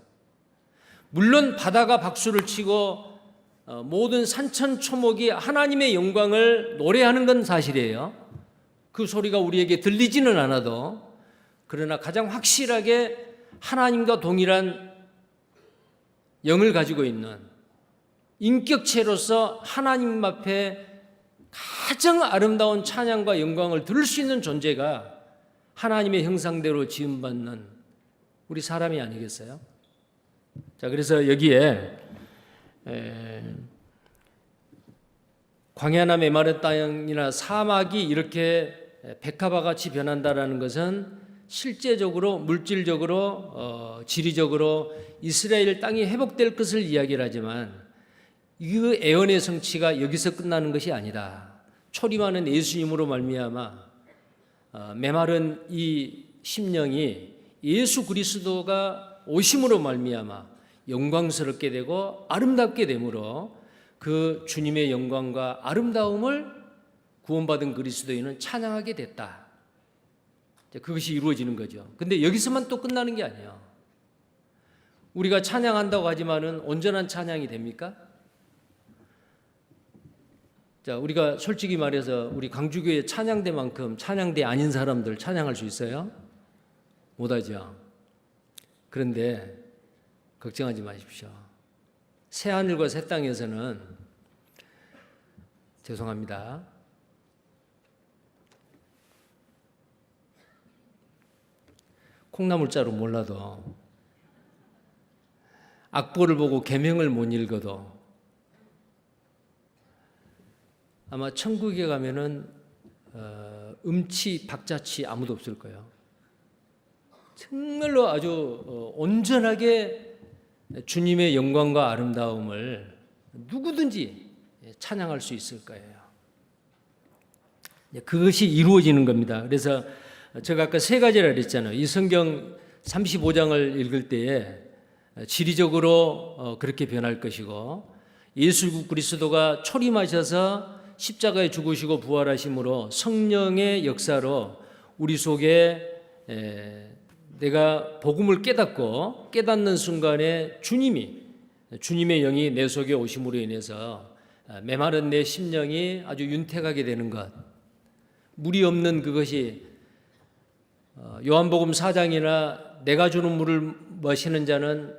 물론 바다가 박수를 치고 모든 산천초목이 하나님의 영광을 노래하는 건 사실이에요. 그 소리가 우리에게 들리지는 않아도 그러나 가장 확실하게 하나님과 동일한 영을 가지고 있는 인격체로서 하나님 앞에 가장 아름다운 찬양과 영광을 들을 수 있는 존재가 하나님의 형상대로 지음받는 우리 사람이 아니겠어요? 자, 그래서 여기에 광야나 메마른 땅이나 사막이 이렇게 백합화 같이 변한다라는 것은 실제적으로 물질적으로 지리적으로 이스라엘 땅이 회복될 것을 이야기를 하지만 그 애언의 성취가 여기서 끝나는 것이 아니다. 초림하는 예수님으로 말미암아 메마른 이 심령이 예수 그리스도가 오심으로 말미암아 영광스럽게 되고 아름답게 되므로 그 주님의 영광과 아름다움을 구원받은 그리스도인은 찬양하게 됐다. 그것이 이루어지는 거죠. 근데 여기서만 또 끝나는 게 아니에요. 우리가 찬양한다고 하지만은 온전한 찬양이 됩니까? 자, 우리가 솔직히 말해서 우리 강주교회 찬양대만큼 찬양대 아닌 사람들 찬양할 수 있어요? 못하죠. 그런데 걱정하지 마십시오. 새 하늘과 새 땅에서는 죄송합니다. 콩나물자루 몰라도 악보를 보고 계명을 못 읽어도 아마 천국에 가면은 음치, 박자치 아무도 없을 거예요. 정말로 아주 온전하게 주님의 영광과 아름다움을 누구든지 찬양할 수 있을 거예요. 그것이 이루어지는 겁니다. 그래서 제가 아까 세 가지라 그랬잖아요. 이 성경 35장을 읽을 때에 지리적으로 그렇게 변할 것이고 예수 그리스도가 초림하셔서 십자가에 죽으시고 부활하심으로 성령의 역사로 우리 속에 내가 복음을 깨닫고 깨닫는 순간에 주님의 영이 내 속에 오심으로 인해서 메마른 내 심령이 아주 윤택하게 되는 것, 물이 없는 그것이 요한복음 4장이나 내가 주는 물을 마시는 자는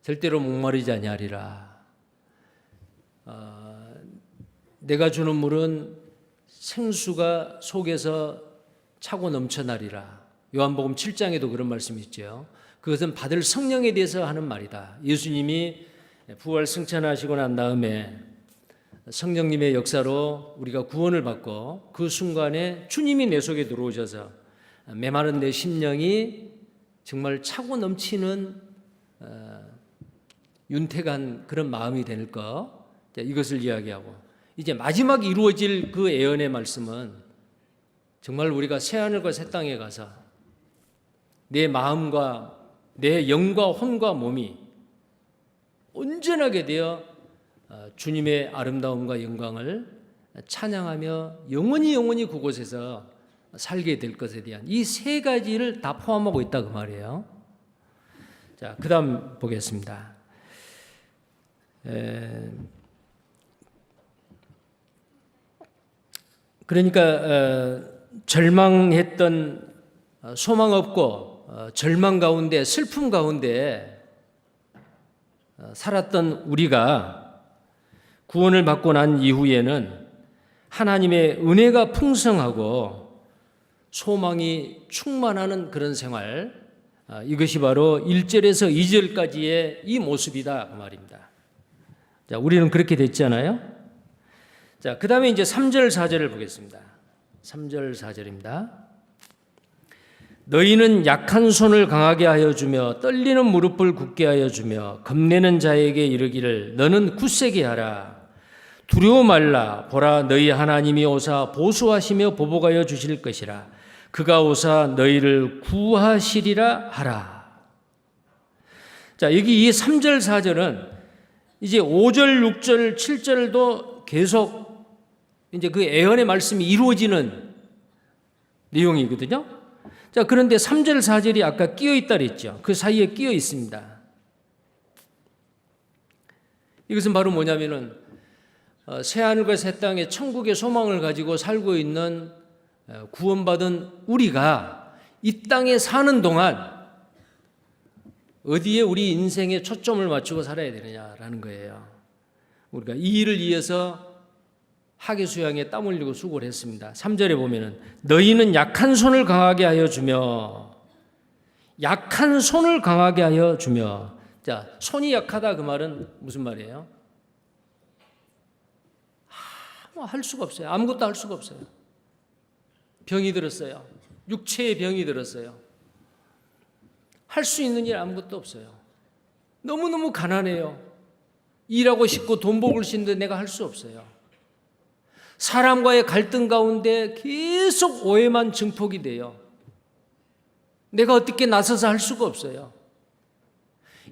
절대로 목마르지 아니하리라. 내가 주는 물은 생수가 속에서 차고 넘쳐나리라. 요한복음 7장에도 그런 말씀이 있죠. 그것은 받을 성령에 대해서 하는 말이다. 예수님이 부활 승천하시고 난 다음에 성령님의 역사로 우리가 구원을 받고 그 순간에 주님이 내 속에 들어오셔서 메마른 내 심령이 정말 차고 넘치는 윤택한 그런 마음이 될 것, 이것을 이야기하고 이제 마지막 이루어질 그 예언의 말씀은 정말 우리가 새하늘과 새 땅에 가서 내 마음과 내 영과 혼과 몸이 온전하게 되어 주님의 아름다움과 영광을 찬양하며 영원히 그곳에서 살게 될 것에 대한 이 세 가지를 다 포함하고 있다 그 말이에요. 자, 그다음 보겠습니다. 그러니까 절망했던 소망 없고 절망 가운데 슬픔 가운데 살았던 우리가 구원을 받고 난 이후에는 하나님의 은혜가 풍성하고 소망이 충만하는 그런 생활, 이것이 바로 1절에서 2절까지의 이 모습이다 그 말입니다. 자, 우리는 그렇게 됐잖아요. 자, 그 다음에 이제 3절 4절을 보겠습니다. 3절 4절입니다. 너희는 약한 손을 강하게 하여 주며 떨리는 무릎을 굳게 하여 주며 겁내는 자에게 이르기를 너는 굳세게 하라. 두려워 말라. 보라, 너희 하나님이 오사 보수하시며 보복하여 주실 것이라. 그가 오사 너희를 구하시리라 하라. 자, 여기 이 3절 4절은 이제 5절 6절 7절도 계속 이제 그 예언의 말씀이 이루어지는 내용이거든요. 자, 그런데 3절 4절이 아까 끼어 있다 그랬죠. 그 사이에 끼어 있습니다. 이것은 바로 뭐냐면은 새 하늘과 새 땅에 천국의 소망을 가지고 살고 있는 구원받은 우리가 이 땅에 사는 동안 어디에 우리 인생에 초점을 맞추고 살아야 되느냐라는 거예요. 우리가 이 일을 위해서 하계 수양에 땀 흘리고 수고를 했습니다. 3절에 보면은 너희는 약한 손을 강하게 하여 주며, 약한 손을 강하게 하여 주며. 자, 손이 약하다 그 말은 무슨 말이에요? 할 수가 없어요. 아무것도 할 수가 없어요. 병이 들었어요. 육체의 병이 들었어요. 할 수 있는 일 아무것도 없어요. 너무너무 가난해요. 일하고 싶고 돈 벌고 싶은데 내가 할 수 없어요. 사람과의 갈등 가운데 계속 오해만 증폭이 돼요. 내가 어떻게 나서서 할 수가 없어요.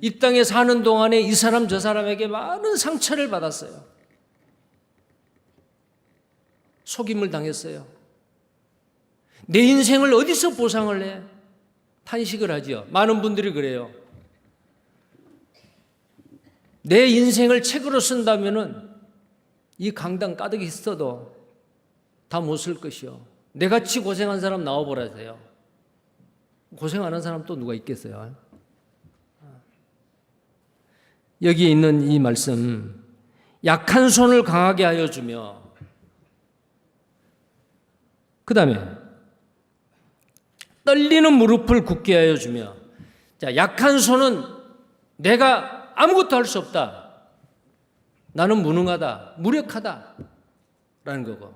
이 땅에 사는 동안에 이 사람 저 사람에게 많은 상처를 받았어요. 속임을 당했어요. 내 인생을 어디서 보상을 해? 탄식을 하지요. 많은 분들이 그래요. 내 인생을 책으로 쓴다면은 이 강당 가득 있어도 다 못 쓸 것이요. 내같이 고생한 사람 나와보라세요. 고생 안 한 사람 또 누가 있겠어요? 여기에 있는 이 말씀, 약한 손을 강하게 하여 주며, 그 다음에 떨리는 무릎을 굳게 하여 주며. 자, 약한 손은 내가 아무것도 할 수 없다. 나는 무능하다, 무력하다 라는 거고,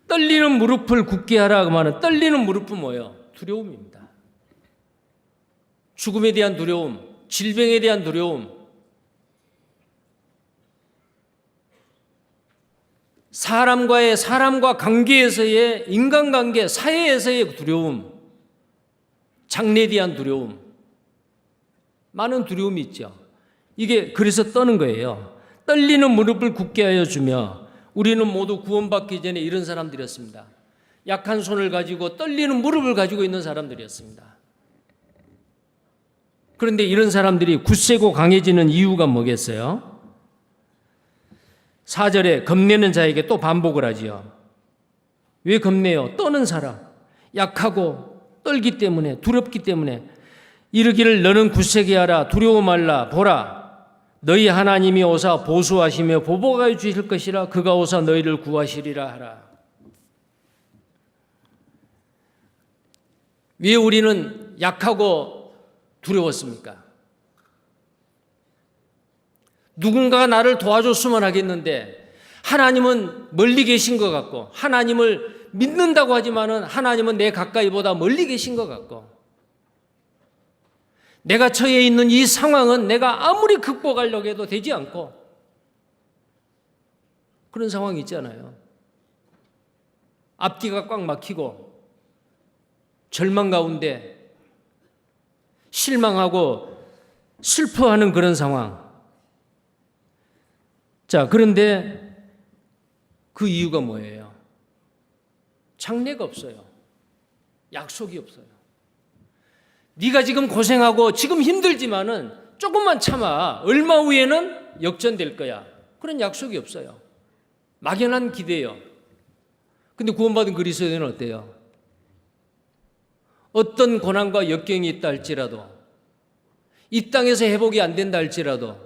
떨리는 무릎을 굳게 하라 그 말은, 떨리는 무릎은 뭐예요? 두려움입니다. 죽음에 대한 두려움, 질병에 대한 두려움, 사람과 관계에서의 인간관계, 사회에서의 두려움, 장래에 대한 두려움, 많은 두려움이 있죠. 이게 그래서 떠는 거예요. 떨리는 무릎을 굳게 하여 주며. 우리는 모두 구원받기 전에 이런 사람들이었습니다. 약한 손을 가지고 떨리는 무릎을 가지고 있는 사람들이었습니다. 그런데 이런 사람들이 굳세고 강해지는 이유가 뭐겠어요? 4절에 겁내는 자에게 또 반복을 하지요. 왜 겁내요? 떠는 사람, 약하고 떨기 때문에, 두렵기 때문에. 이르기를 너는 굳세게 하라, 두려워 말라. 보라, 너희 하나님이 오사 보수하시며 보복하여 주실 것이라. 그가 오사 너희를 구하시리라 하라. 왜 우리는 약하고 두려웠습니까? 누군가가 나를 도와줬으면 하겠는데 하나님은 멀리 계신 것 같고, 하나님을 믿는다고 하지만은 하나님은 내 가까이보다 멀리 계신 것 같고, 내가 처해 있는 이 상황은 내가 아무리 극복하려고 해도 되지 않고, 그런 상황이 있잖아요. 앞뒤가 꽉 막히고 절망 가운데 실망하고 슬퍼하는 그런 상황. 자, 그런데 그 이유가 뭐예요? 장래가 없어요. 약속이 없어요. 네가 지금 고생하고 지금 힘들지만은 조금만 참아. 얼마 후에는 역전될 거야. 그런 약속이 없어요. 막연한 기대요. 근데 구원받은 그리스도인은 어때요? 어떤 고난과 역경이 있다 할지라도, 이 땅에서 회복이 안 된다 할지라도,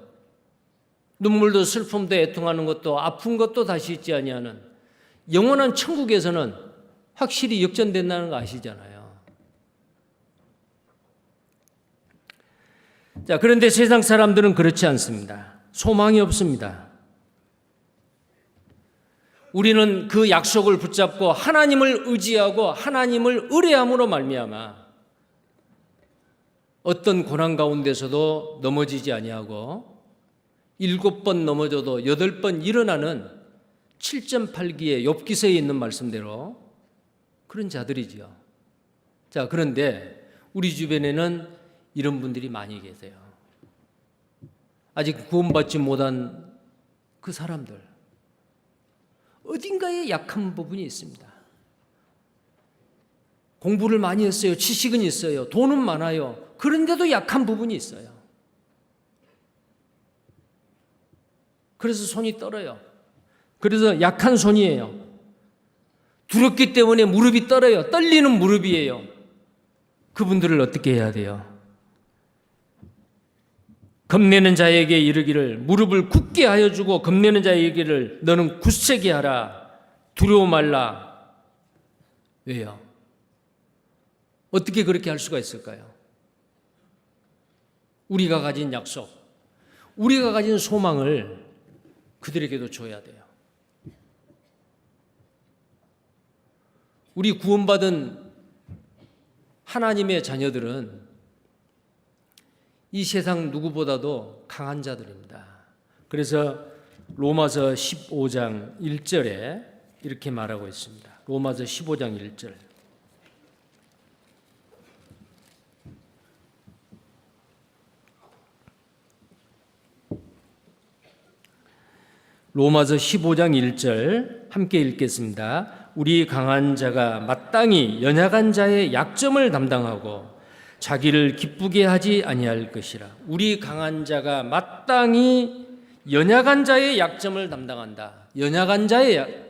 눈물도 슬픔도 애통하는 것도 아픈 것도 다시 있지 아니하는 영원한 천국에서는 확실히 역전된다는 거 아시잖아요. 자, 그런데 세상 사람들은 그렇지 않습니다. 소망이 없습니다. 우리는 그 약속을 붙잡고 하나님을 의지하고 하나님을 의뢰함으로 말미암아 어떤 고난 가운데서도 넘어지지 아니하고 7번 넘어져도 8번 일어나는 7.8기의 욥기서에 있는 말씀대로 그런 자들이지요. 자, 그런데 우리 주변에는 이런 분들이 많이 계세요. 아직 구원받지 못한 그 사람들, 어딘가에 약한 부분이 있습니다. 공부를 많이 했어요. 지식은 있어요. 돈은 많아요. 그런데도 약한 부분이 있어요. 그래서 손이 떨어요. 그래서 약한 손이에요. 두렵기 때문에 무릎이 떨어요. 떨리는 무릎이에요. 그분들을 어떻게 해야 돼요? 겁내는 자에게 이르기를 무릎을 굳게 하여 주고 겁내는 자에게 이르기를 너는 굳세게 하라. 두려워 말라. 왜요? 어떻게 그렇게 할 수가 있을까요? 우리가 가진 약속, 우리가 가진 소망을 그들에게도 줘야 돼요. 우리 구원받은 하나님의 자녀들은 이 세상 누구보다도 강한 자들입니다. 그래서 로마서 15장 1절에 이렇게 말하고 있습니다. 로마서 15장 1절. 로마서 15장 1절 함께 읽겠습니다. 우리 강한 자가 마땅히 연약한 자의 약점을 담당하고 자기를 기쁘게 하지 아니할 것이라. 우리 강한 자가 마땅히 연약한 자의 약점을 담당한다. 연약한 자의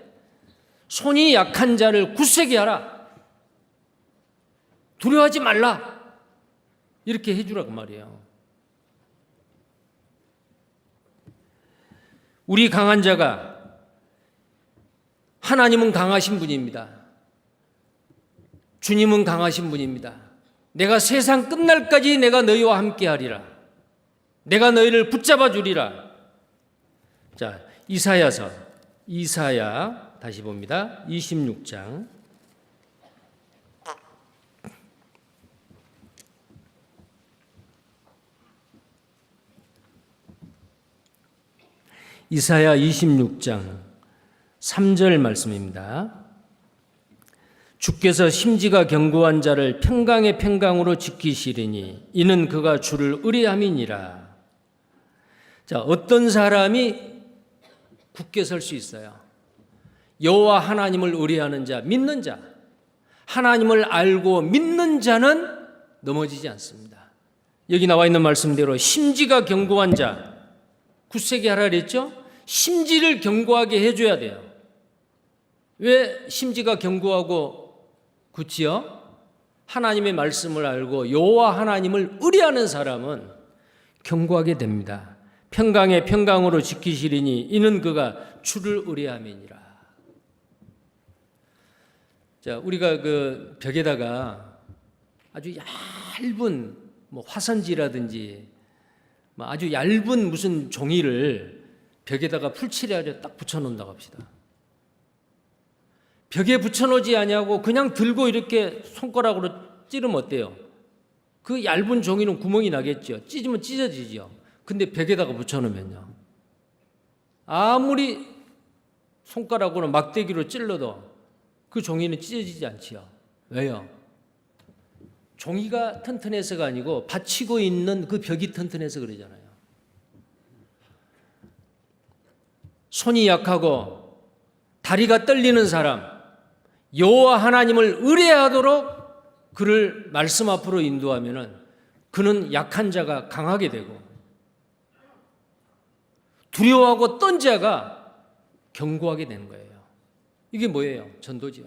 손이 약한 자를 굳세게 하라. 두려워하지 말라. 이렇게 해주라고 말이에요. 우리 강한 자가, 하나님은 강하신 분입니다. 주님은 강하신 분입니다. 내가 세상 끝날까지 내가 너희와 함께 하리라. 내가 너희를 붙잡아 주리라. 자, 이사야 다시 봅니다. 26장. 이사야 26장 3절 말씀입니다. 주께서 심지가 견고한 자를 평강의 평강으로 지키시리니 이는 그가 주를 의뢰함이니라. 자, 어떤 사람이 굳게 설 수 있어요? 여호와 하나님을 의뢰하는 자, 믿는 자, 하나님을 알고 믿는 자는 넘어지지 않습니다. 여기 나와 있는 말씀대로 심지가 견고한 자, 굳세게 하라 그랬죠? 심지를 견고하게 해줘야 돼요. 왜 심지가 견고하고 굳지요? 하나님의 말씀을 알고 여호와 하나님을 의뢰하는 사람은 견고하게 됩니다. 평강의 평강으로 지키시리니 이는 그가 주를 의뢰함이니라. 자, 우리가 그 벽에다가 아주 얇은 화선지라든지 아주 얇은 무슨 종이를 벽에다가 풀칠해가지고 딱 붙여놓는다고 합시다. 벽에 붙여놓지 아니하고 그냥 들고 이렇게 손가락으로 찌르면 어때요? 그 얇은 종이는 구멍이 나겠죠. 찢으면 찢어지죠. 근데 벽에다가 붙여놓으면요, 아무리 손가락으로 막대기로 찔러도 그 종이는 찢어지지 않지요. 왜요? 종이가 튼튼해서가 아니고 받치고 있는 그 벽이 튼튼해서 그러잖아요. 손이 약하고 다리가 떨리는 사람, 여호와 하나님을 의뢰하도록 그를 말씀 앞으로 인도하면은 그는 약한 자가 강하게 되고 두려워하고 떤 자가 견고하게 되는 거예요. 이게 뭐예요? 전도지요.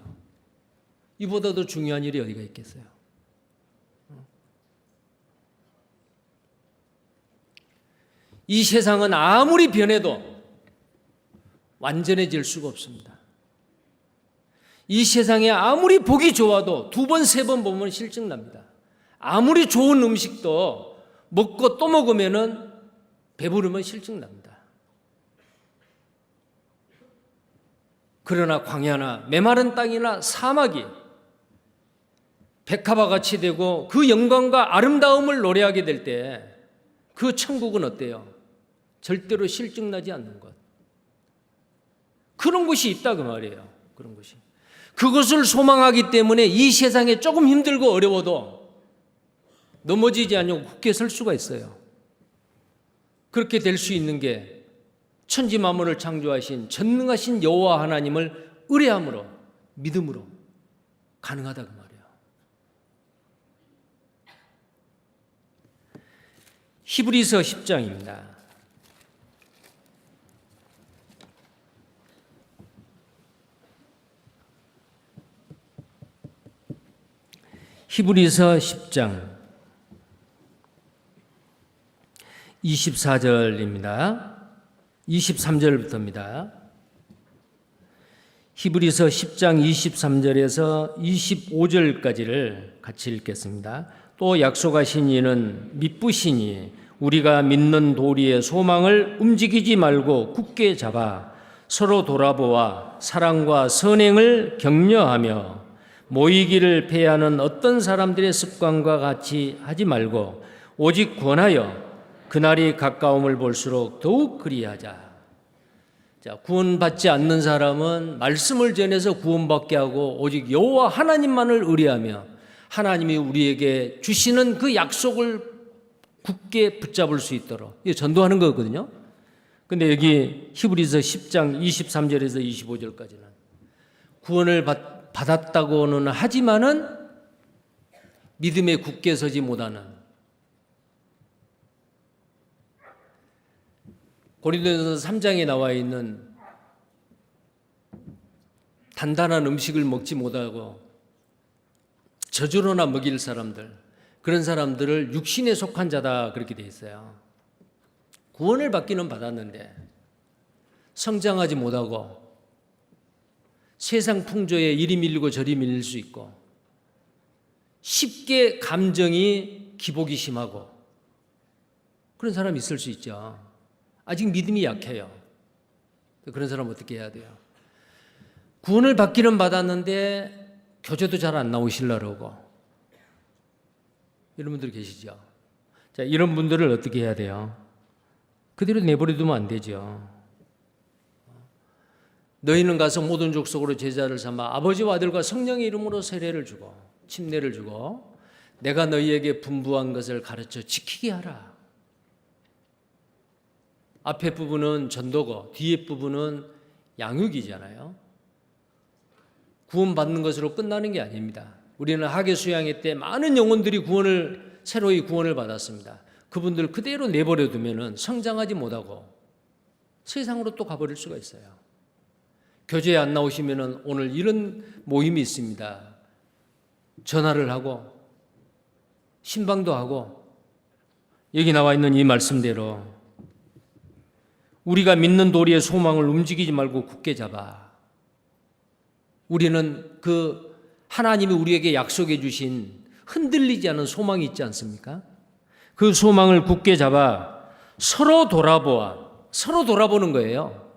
이보다 더 중요한 일이 어디가 있겠어요? 이 세상은 아무리 변해도 완전해질 수가 없습니다. 이 세상에 아무리 보기 좋아도 두 번, 세 번 보면 실증납니다. 아무리 좋은 음식도 먹고 또 먹으면은 배부르면 실증납니다. 그러나 광야나 메마른 땅이나 사막이 백합화 같이 되고 그 영광과 아름다움을 노래하게 될 때 그 천국은 어때요? 절대로 실증나지 않는 것. 그런 곳이 있다 그 말이에요. 그런 곳이. 그것을 소망하기 때문에 이 세상에 조금 힘들고 어려워도 넘어지지 않고 굳게 설 수가 있어요. 그렇게 될 수 있는 게 천지 만물을 창조하신 전능하신 여호와 하나님을 의뢰함으로, 믿음으로 가능하다 그 말이에요. 히브리서 10장입니다. 히브리서 10장 24절입니다. 23절부터입니다. 히브리서 10장 23절에서 25절까지를 같이 읽겠습니다. 또 약속하신 이는 미쁘시니 우리가 믿는 도리의 소망을 움직이지 말고 굳게 잡아 서로 돌아보아 사랑과 선행을 격려하며 모이기를 패하는 어떤 사람들의 습관과 같이 하지 말고 오직 권하여 그날이 가까움을 볼수록 더욱 그리하자. 자, 구원받지 않는 사람은 말씀을 전해서 구원받게 하고 오직 여호와 하나님만을 의뢰하며 하나님이 우리에게 주시는 그 약속을 굳게 붙잡을 수 있도록 이게 전도하는 거거든요. 근데 여기 히브리서 10장 23절에서 25절까지는 구원을 받았다고는 하지만은 믿음에 굳게 서지 못하는, 고린도전서 3장에 나와 있는 단단한 음식을 먹지 못하고 저주로나 먹일 사람들, 그런 사람들을 육신에 속한 자다 그렇게 돼 있어요. 구원을 받기는 받았는데 성장하지 못하고 세상 풍조에 이리 밀리고 저리 밀릴 수 있고 쉽게 감정이 기복이 심하고 그런 사람이 있을 수 있죠. 아직 믿음이 약해요. 그런 사람 어떻게 해야 돼요? 구원을 받기는 받았는데 교제도 잘 안 나오시려고 그러고 이런 분들 계시죠. 자, 이런 분들을 어떻게 해야 돼요? 그대로 내버려두면 안 되죠. 너희는 가서 모든 족속으로 제자를 삼아 아버지와 아들과 성령의 이름으로 세례를 주고 침례를 주고 내가 너희에게 분부한 것을 가르쳐 지키게 하라. 앞에 부분은 전도고 뒤에 부분은 양육이잖아요. 구원받는 것으로 끝나는 게 아닙니다. 우리는 학예 수양회 때 많은 영혼들이 새로이 구원을 받았습니다. 그분들 그대로 내버려 두면은 성장하지 못하고 세상으로 또 가버릴 수가 있어요. 교제에 안 나오시면은 오늘 이런 모임이 있습니다. 전화를 하고 신방도 하고 여기 나와 있는 이 말씀대로 우리가 믿는 도리의 소망을 움직이지 말고 굳게 잡아. 우리는 그 하나님이 우리에게 약속해 주신 흔들리지 않은 소망이 있지 않습니까? 그 소망을 굳게 잡아 서로 돌아보는 거예요.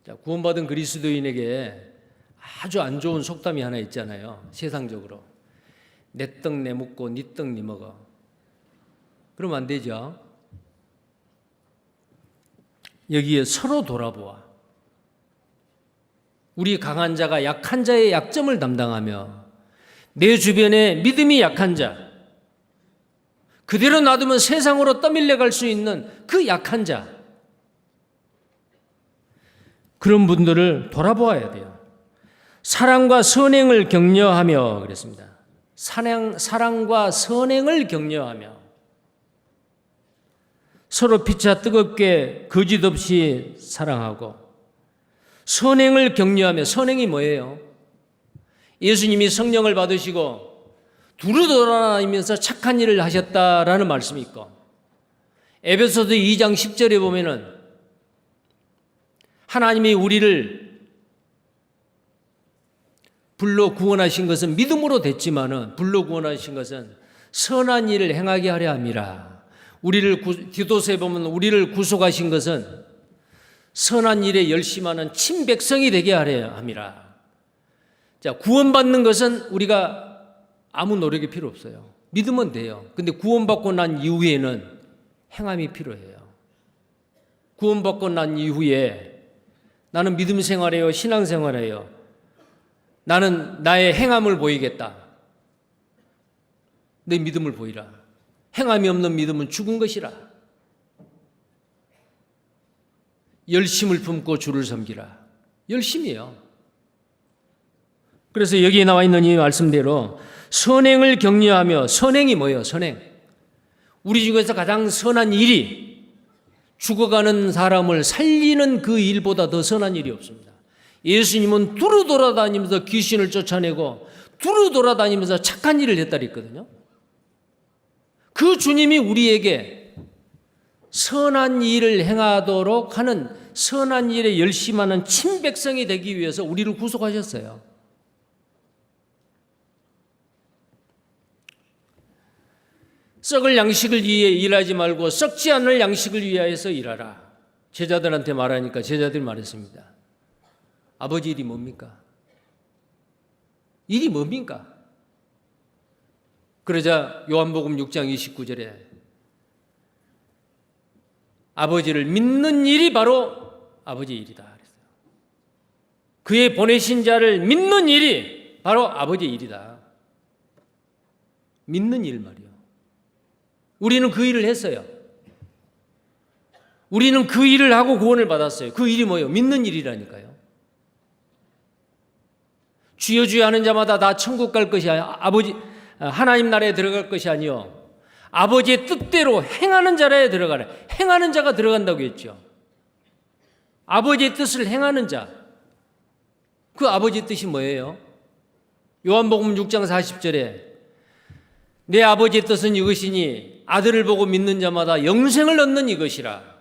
자, 구원받은 그리스도인에게 아주 안 좋은 속담이 하나 있잖아요. 세상적으로. 내 떡 내 먹고 네 떡 네 먹어. 그러면 안 되죠. 여기에 서로 돌아보아. 우리 강한 자가 약한 자의 약점을 담당하며 내 주변에 믿음이 약한 자, 그대로 놔두면 세상으로 떠밀려 갈 수 있는 그 약한 자, 그런 분들을 돌아보아야 돼요. 사랑과 선행을 격려하며 그랬습니다. 사랑과 선행을 격려하며 서로 피차 뜨겁게 거짓 없이 사랑하고 선행을 격려하며, 선행이 뭐예요? 예수님이 성령을 받으시고 두루 돌아다니면서 착한 일을 하셨다라는 말씀이 있고 에베소서 2장 10절에 보면은 하나님이 우리를 불러 구원하신 것은 믿음으로 됐지만은 불러 구원하신 것은 선한 일을 행하게 하려 함이라. 디도서에 보면 우리를 구속하신 것은 선한 일에 열심하는 친백성이 되게 하려 함이라. 자, 구원받는 것은 우리가 아무 노력이 필요 없어요. 믿으면 돼요. 근데 구원받고 난 이후에는 행함이 필요해요. 구원받고 난 이후에 나는 믿음 생활해요, 신앙 생활해요. 나는 나의 행함을 보이겠다. 내 믿음을 보이라. 행함이 없는 믿음은 죽은 것이라. 열심을 품고 주를 섬기라. 열심이에요. 그래서 여기에 나와 있는 이 말씀대로 선행을 격려하며, 선행이 뭐예요? 선행. 우리 중에서 가장 선한 일이 죽어가는 사람을 살리는 그 일보다 더 선한 일이 없습니다. 예수님은 두루 돌아다니면서 귀신을 쫓아내고 두루 돌아다니면서 착한 일을 했다 그랬거든요. 그 주님이 우리에게 선한 일을 행하도록 하는 선한 일에 열심하는 친백성이 되기 위해서 우리를 구속하셨어요. 썩을 양식을 위해 일하지 말고 썩지 않을 양식을 위하여서 일하라. 제자들한테 말하니까 제자들이 말했습니다. 아버지 일이 뭡니까? 일이 뭡니까? 그러자 요한복음 6장 29절에 아버지를 믿는 일이 바로 아버지의 일이다 그랬어요. 그의 보내신 자를 믿는 일이 바로 아버지의 일이다. 믿는 일 말이요. 우리는 그 일을 했어요. 우리는 그 일을 하고 구원을 받았어요. 그 일이 뭐예요? 믿는 일이라니까요. 주여 주여 하는 자마다 다 천국 갈 것이 아니라 하나님 나라에 들어갈 것이 아니요 아버지의 뜻대로 행하는 자라에 들어가라. 행하는 자가 들어간다고 했죠. 아버지의 뜻을 행하는 자. 그 아버지의 뜻이 뭐예요? 요한복음 6장 40절에 내 아버지의 뜻은 이것이니 아들을 보고 믿는 자마다 영생을 얻는 이것이라.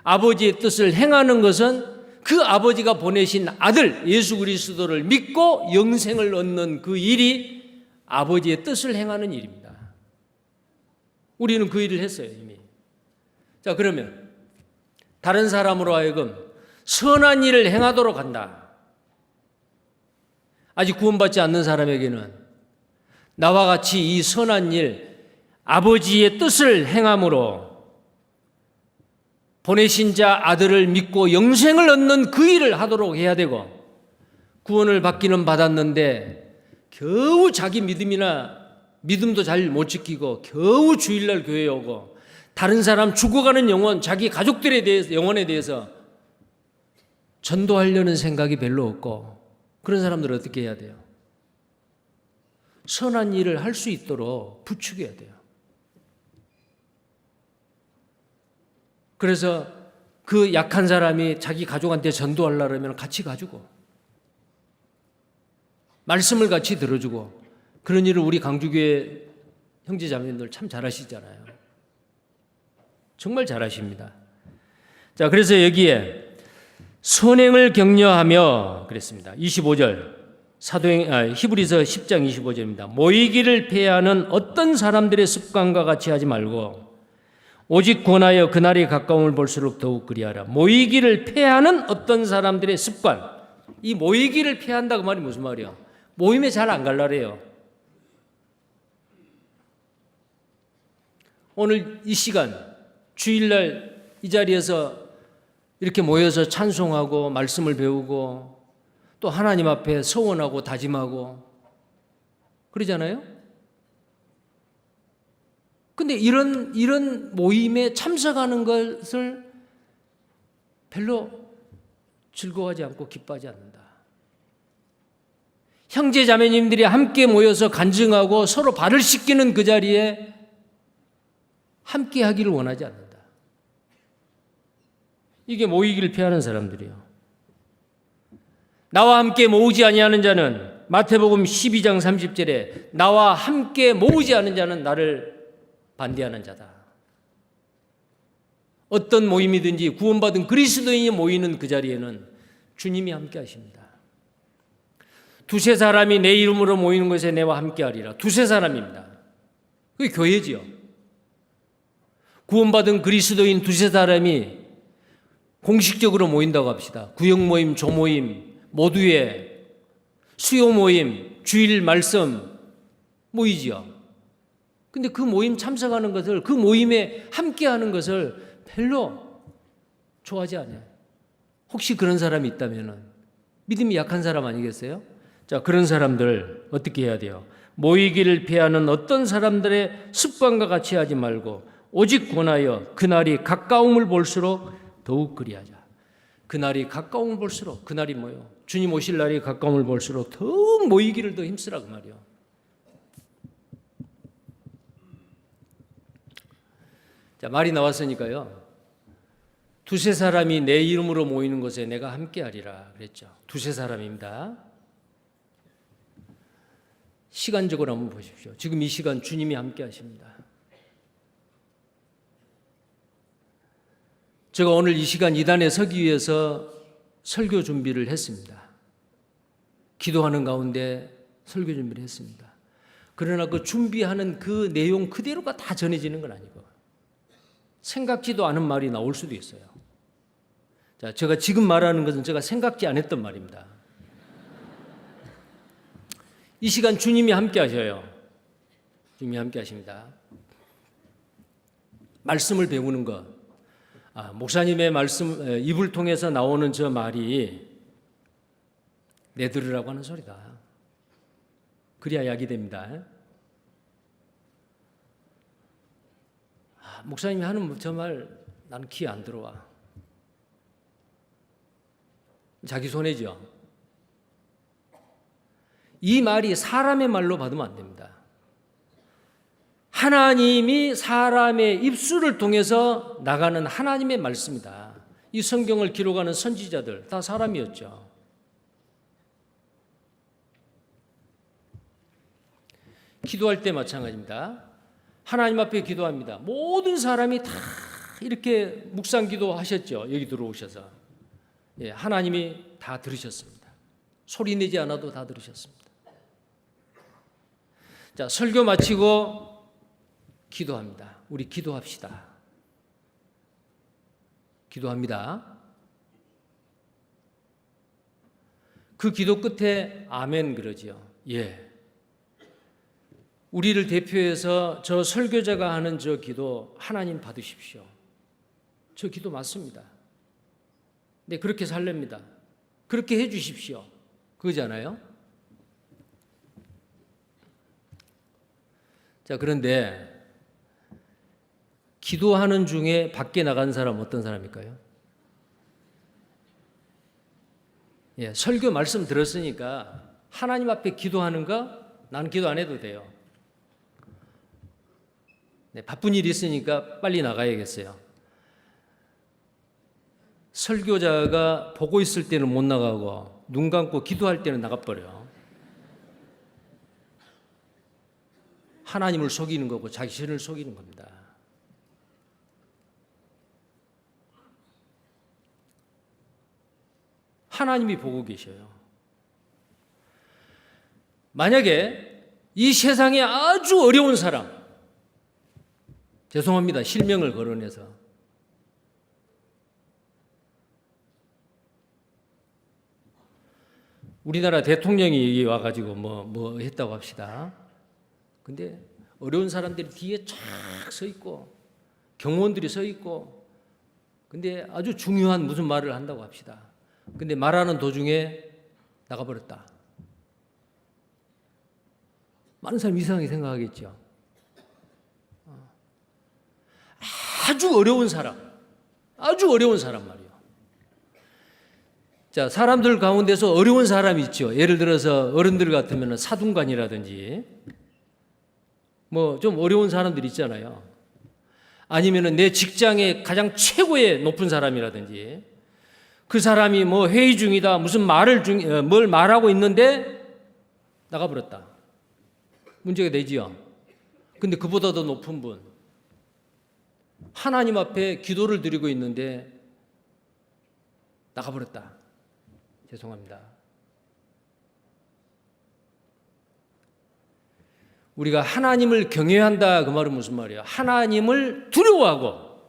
아버지의 뜻을 행하는 것은 그 아버지가 보내신 아들 예수 그리스도를 믿고 영생을 얻는 그 일이 아버지의 뜻을 행하는 일입니다. 우리는 그 일을 했어요 이미. 자, 그러면 다른 사람으로 하여금 선한 일을 행하도록 한다. 아직 구원받지 않는 사람에게는 나와 같이 이 선한 일, 아버지의 뜻을 행함으로 보내신 자 아들을 믿고 영생을 얻는 그 일을 하도록 해야 되고, 구원을 받기는 받았는데 겨우 자기 믿음도 잘 못 지키고 겨우 주일날 교회에 오고 다른 사람 죽어가는 영혼, 자기 가족들에 대해서, 영혼에 대해서 전도하려는 생각이 별로 없고, 그런 사람들은 어떻게 해야 돼요? 선한 일을 할 수 있도록 부추겨야 돼요. 그래서 그 약한 사람이 자기 가족한테 전도하려면 같이 가주고 말씀을 같이 들어주고, 그런 일을 우리 강주교회 형제자매님들 참 잘하시잖아요. 정말 잘하십니다. 자, 그래서 여기에 선행을 격려하며 그랬습니다. 25절 히브리서 10장 25절입니다. 모이기를 폐하는 어떤 사람들의 습관과 같이 하지 말고 오직 권하여 그날이 가까움을 볼수록 더욱 그리하라. 모이기를 폐하는 어떤 사람들의 습관. 이 모이기를 폐한다고 말이 무슨 말이야? 모임에 잘 안 갈라래요. 오늘 이 시간 주일날 이 자리에서 이렇게 모여서 찬송하고 말씀을 배우고 또 하나님 앞에 서원하고 다짐하고 그러잖아요. 근데 이런 모임에 참석하는 것을 별로 즐거워하지 않고 기뻐하지 않는다. 형제 자매님들이 함께 모여서 간증하고 서로 발을 씻기는 그 자리에 함께 하기를 원하지 않는다. 이게 모이기를 피하는 사람들이요. 나와 함께 모으지 아니하는 자는, 마태복음 12장 30절에 나와 함께 모으지 않은 자는 나를 반대하는 자다. 어떤 모임이든지 구원받은 그리스도인이 모이는 그 자리에는 주님이 함께 하십니다. 두세 사람이 내 이름으로 모이는 것에 내와 함께 하리라. 두세 사람입니다. 그게 교회지요. 구원받은 그리스도인 두세 사람이 공식적으로 모인다고 합시다. 구역 모임, 조모임, 모두의 수요 모임, 주일 말씀 모이지요. 근데 그 모임 참석하는 것을, 그 모임에 함께하는 것을 별로 좋아하지 않아요. 혹시 그런 사람이 있다면 믿음이 약한 사람 아니겠어요? 자, 그런 사람들 어떻게 해야 돼요? 모이기를 피하는 어떤 사람들의 습관과 같이 하지 말고 오직 권하여 그날이 가까움을 볼수록 더욱 그리하자. 그날이 가까움을 볼수록, 그날이 뭐예요? 주님 오실 날이 가까움을 볼수록 더욱 모이기를 더 힘쓰라 그 말이요. 자, 말이 나왔으니까요. 두세 사람이 내 이름으로 모이는 곳에 내가 함께하리라 그랬죠. 두세 사람입니다. 시간적으로 한번 보십시오. 지금 이 시간 주님이 함께하십니다. 제가 오늘 이 시간 이단에 서기 위해서 설교 준비를 했습니다. 기도하는 가운데 설교 준비를 했습니다. 그러나 그 준비하는 그 내용 그대로가 다 전해지는 건 아니고 생각지도 않은 말이 나올 수도 있어요. 자, 제가 지금 말하는 것은 제가 생각지 않았던 말입니다. 이 시간 주님이 함께 하셔요. 주님이 함께 하십니다. 말씀을 배우는 것. 목사님의 말씀, 입을 통해서 나오는 저 말이 내 들으라고 하는 소리다. 그래야 약이 됩니다. 목사님이 하는 저 말 나는 귀에 안 들어와. 자기 손해죠. 이 말이 사람의 말로 받으면 안 됩니다. 하나님이 사람의 입술을 통해서 나가는 하나님의 말씀이다. 이 성경을 기록하는 선지자들 다 사람이었죠. 기도할 때 마찬가지입니다. 하나님 앞에 기도합니다. 모든 사람이 다 이렇게 묵상 기도하셨죠. 여기 들어오셔서. 예, 하나님이 다 들으셨습니다. 소리 내지 않아도 다 들으셨습니다. 자, 설교 마치고 기도합니다. 우리 기도합시다. 기도합니다. 그 기도 끝에 아멘 그러지요. 예. 우리를 대표해서 저 설교자가 하는 저 기도 하나님 받으십시오. 저 기도 맞습니다. 네, 그렇게 살렵니다. 그렇게 해 주십시오. 그거잖아요. 자, 그런데 기도하는 중에 밖에 나간 사람 어떤 사람일까요? 예, 설교 말씀 들었으니까 하나님 앞에 기도하는 거 나는 기도 안 해도 돼요. 네, 바쁜 일이 있으니까 빨리 나가야겠어요. 설교자가 보고 있을 때는 못 나가고 눈 감고 기도할 때는 나가버려요. 하나님을 속이는 거고 자신을 속이는 겁니다. 하나님이 보고 계셔요. 만약에 이 세상에 아주 어려운 사람, 죄송합니다. 실명을 거론해서. 우리나라 대통령이 여기 와가지고 뭐 했다고 합시다. 근데 어려운 사람들이 뒤에 쫙 서 있고, 경호원들이 서 있고, 근데 아주 중요한 무슨 말을 한다고 합시다. 근데 말하는 도중에 나가버렸다. 많은 사람이 이상하게 생각하겠죠. 아주 어려운 사람 말이에요. 자, 사람들 가운데서 어려운 사람이 있죠. 예를 들어서 어른들 같으면 사둔간이라든지 뭐 좀 어려운 사람들 있잖아요. 아니면은 내 직장의 가장 최고의 높은 사람이라든지 그 사람이 뭐 회의 중이다, 무슨 뭘 말하고 있는데 나가버렸다. 문제가 되지요. 근데 그보다 더 높은 분, 하나님 앞에 기도를 드리고 있는데 나가버렸다. 죄송합니다. 우리가 하나님을 경외한다 그 말은 무슨 말이에요? 하나님을 두려워하고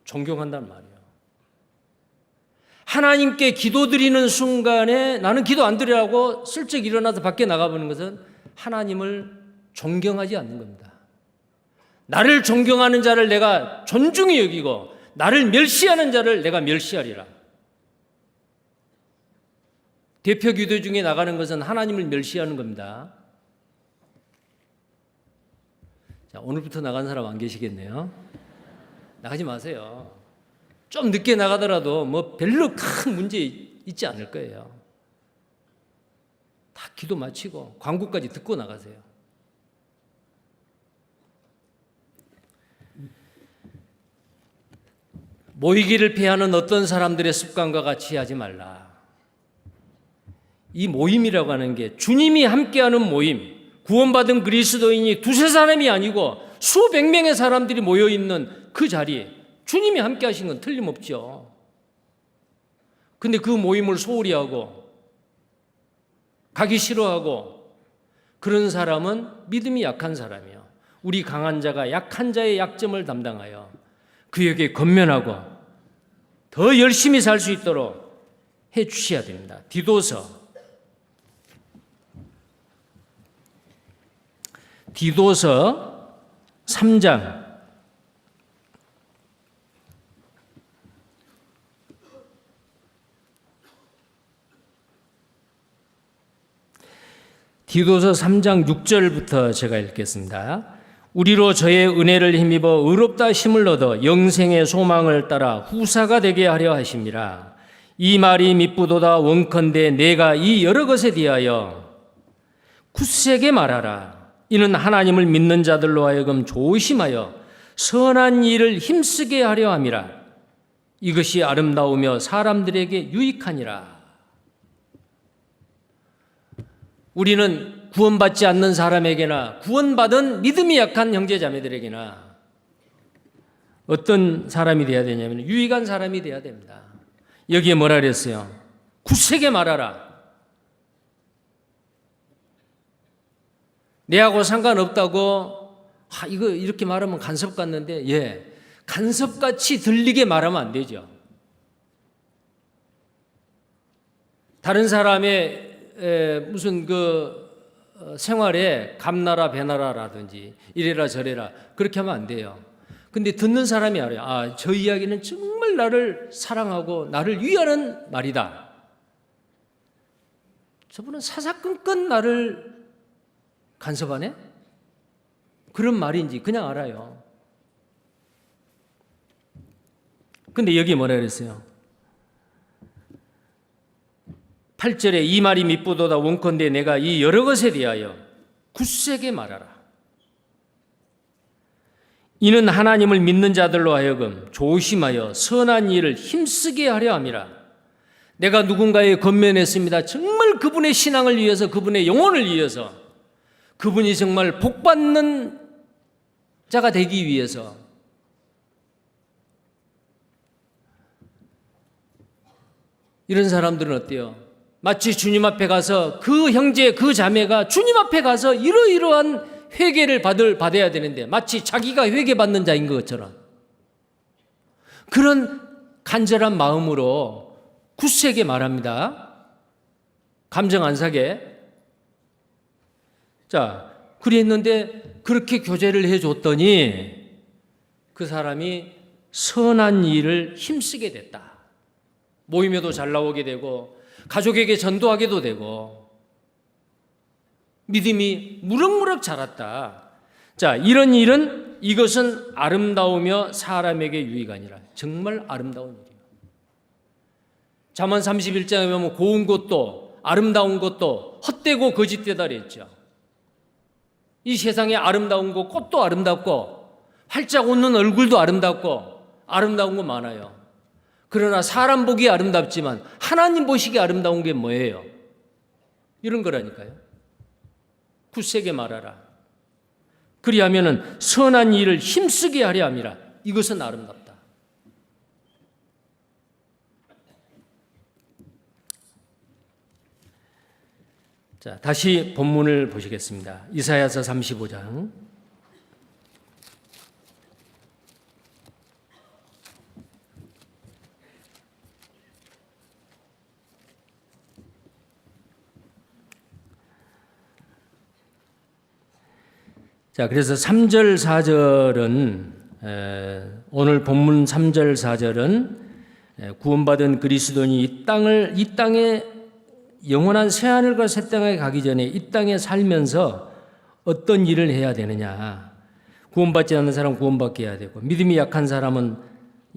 존경한다는 말이에요. 하나님께 기도드리는 순간에 나는 기도 안 드리라고 슬쩍 일어나서 밖에 나가보는 것은 하나님을 존경하지 않는 겁니다. 나를 존경하는 자를 내가 존중히 여기고 나를 멸시하는 자를 내가 멸시하리라. 대표 기도 중에 나가는 것은 하나님을 멸시하는 겁니다. 자, 오늘부터 나간 사람 안 계시겠네요. 나가지 마세요. 좀 늦게 나가더라도 뭐 별로 큰 문제 있지 않을 거예요. 다 기도 마치고 광고까지 듣고 나가세요. 모이기를 피하는 어떤 사람들의 습관과 같이 하지 말라. 이 모임이라고 하는 게 주님이 함께하는 모임, 구원받은 그리스도인이 두세 사람이 아니고 수백 명의 사람들이 모여있는 그 자리, 주님이 함께 하신 건 틀림없죠. 근데 그 모임을 소홀히 하고 가기 싫어하고 그런 사람은 믿음이 약한 사람이에요. 우리 강한 자가 약한 자의 약점을 담당하여 그에게 권면하고 더 열심히 살 수 있도록 해 주셔야 됩니다. 디도서 3장 디도서 3장 6절부터 제가 읽겠습니다. 우리로 저의 은혜를 힘입어 의롭다 힘을 얻어 영생의 소망을 따라 후사가 되게 하려 하심이라. 이 말이 미쁘도다 원컨대 내가 이 여러 것에 대하여 굳세게 말하라. 이는 하나님을 믿는 자들로 하여금 조심하여 선한 일을 힘쓰게 하려 함이라. 이것이 아름다우며 사람들에게 유익하니라. 우리는 구원받지 않는 사람에게나 구원받은 믿음이 약한 형제자매들에게나 어떤 사람이 되어야 되냐면 유익한 사람이 되어야 됩니다. 여기에 뭐라 그랬어요? 굳세게 말하라. 내하고 상관없다고 이거 이렇게 말하면 간섭 같는데 간섭같이 들리게 말하면 안 되죠. 다른 사람의 무슨 생활에 감나라 배나라라든지 이래라 저래라 그렇게 하면 안 돼요. 근데 듣는 사람이 알아요. 저 이야기는 정말 나를 사랑하고 나를 위하는 말이다. 저분은 사사건건 나를 간섭하네? 그런 말인지 그냥 알아요. 근데 여기 뭐라 그랬어요? 8절에 이 말이 미쁘도다 원컨대 내가 이 여러 것에 대하여 굳세게 말하라. 이는 하나님을 믿는 자들로 하여금 조심하여 선한 일을 힘쓰게 하려 함이라. 내가 누군가에 권면했습니다. 정말 그분의 신앙을 위해서, 그분의 영혼을 위해서, 그분이 정말 복받는 자가 되기 위해서 이런 사람들은 어때요? 마치 주님 앞에 가서 그 형제, 그 자매가 주님 앞에 가서 이러이러한 회개를 받아야 되는데 마치 자기가 회개받는 자인 것처럼 그런 간절한 마음으로 굳세게 말합니다. 감정 안 사게. 자, 그랬는데 그렇게 교제를 해줬더니 그 사람이 선한 일을 힘쓰게 됐다. 모임에도 잘 나오게 되고 가족에게 전도하게도 되고 믿음이 무럭무럭 자랐다. 자, 이런 일은 이것은 아름다우며 사람에게 유익하니라. 정말 아름다운 일이에요. 잠언 31장에 보면 고운 것도 아름다운 것도 헛되고 거짓되다 그랬죠. 이 세상에 아름다운 거 꽃도 아름답고 활짝 웃는 얼굴도 아름답고 아름다운 거 많아요. 그러나 사람 보기 아름답지만 하나님 보시기 아름다운 게 뭐예요? 이런 거라니까요. 굳세게 말하라. 그리하면은 선한 일을 힘쓰게 하려 함이라. 이것은 아름답다. 자, 다시 본문을 보시겠습니다. 이사야서 35장. 자, 그래서 3절, 4절은 오늘 본문 3절, 4절은 구원받은 그리스도인이 이 땅에 영원한 새하늘과 새 땅에 가기 전에 이 땅에 살면서 어떤 일을 해야 되느냐. 구원받지 않는 사람은 구원받게 해야 되고 믿음이 약한 사람은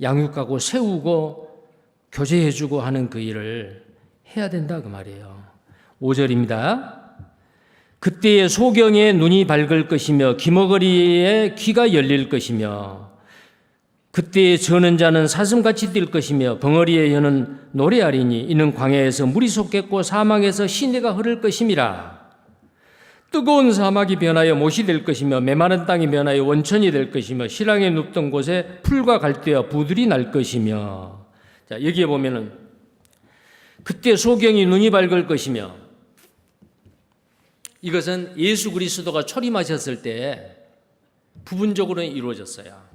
양육하고 세우고 교제해주고 하는 그 일을 해야 된다 그 말이에요. 5절입니다. 그때의 소경의 눈이 밝을 것이며 귀머거리의 귀가 열릴 것이며 그때의 저는 자는 사슴같이 뛸 것이며 벙어리의 여는 노래하리니 이는 광야에서 물이 솟겠고 사막에서 시내가 흐를 것임이라. 뜨거운 사막이 변하여 못이 될 것이며 메마른 땅이 변하여 원천이 될 것이며 실랑에 눕던 곳에 풀과 갈대와 부들이 날 것이며. 자, 여기에 보면은 그때 소경이 눈이 밝을 것이며, 이것은 예수 그리스도가 초림하셨을 때 부분적으로는 이루어졌어요.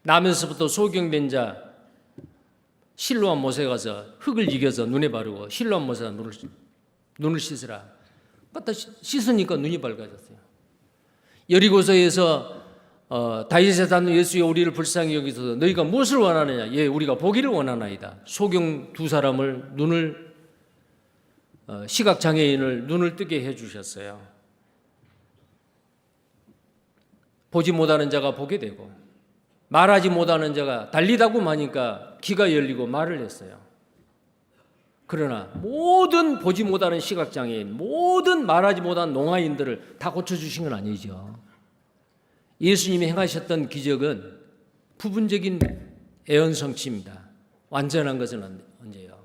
나면서부터 소경된 자 실로암 못에 가서 흙을 이겨서 눈에 바르고 실로암 못에다 눈을 씻으라. 갖다 씻으니까 눈이 밝아졌어요. 여리고서에서 다윗의 단 예수여 우리를 불쌍히 여기소서 너희가 무엇을 원하느냐? 예, 우리가 보기를 원하나이다. 소경 두 사람을 시각장애인을 눈을 뜨게 해주셨어요. 보지 못하는 자가 보게 되고 말하지 못하는 자가 달리다고 하니까 귀가 열리고 말을 했어요. 그러나 모든 보지 못하는 시각장애인, 모든 말하지 못한 농아인들을 다 고쳐주신 건 아니죠. 예수님이 행하셨던 기적은 부분적인 애언성취입니다. 완전한 것은 언제요?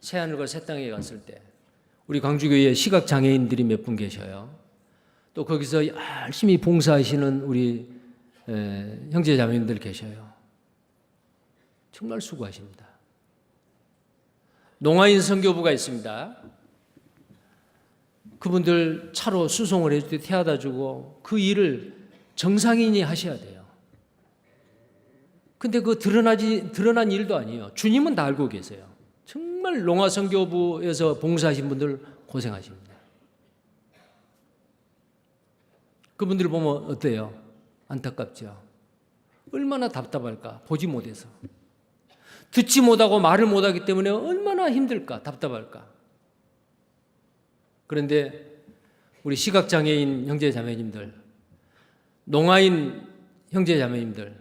새하늘과 새 땅에 갔을 때 우리 광주교회에 시각장애인들이 몇 분 계셔요. 또 거기서 열심히 봉사하시는 우리 형제 자매님들 계셔요. 정말 수고하십니다. 농아인 선교부가 있습니다. 그분들 차로 수송을 해줄 때 태워다 주고 그 일을 정상인이 하셔야 돼요. 근데 그 드러난 일도 아니에요. 주님은 다 알고 계세요. 정말 농아 선교부에서 봉사하신 분들 고생하십니다. 그분들 보면 어때요? 안타깝죠. 얼마나 답답할까? 보지 못해서. 듣지 못하고 말을 못하기 때문에 얼마나 힘들까? 답답할까? 그런데 우리 시각장애인 형제자매님들, 농아인 형제자매님들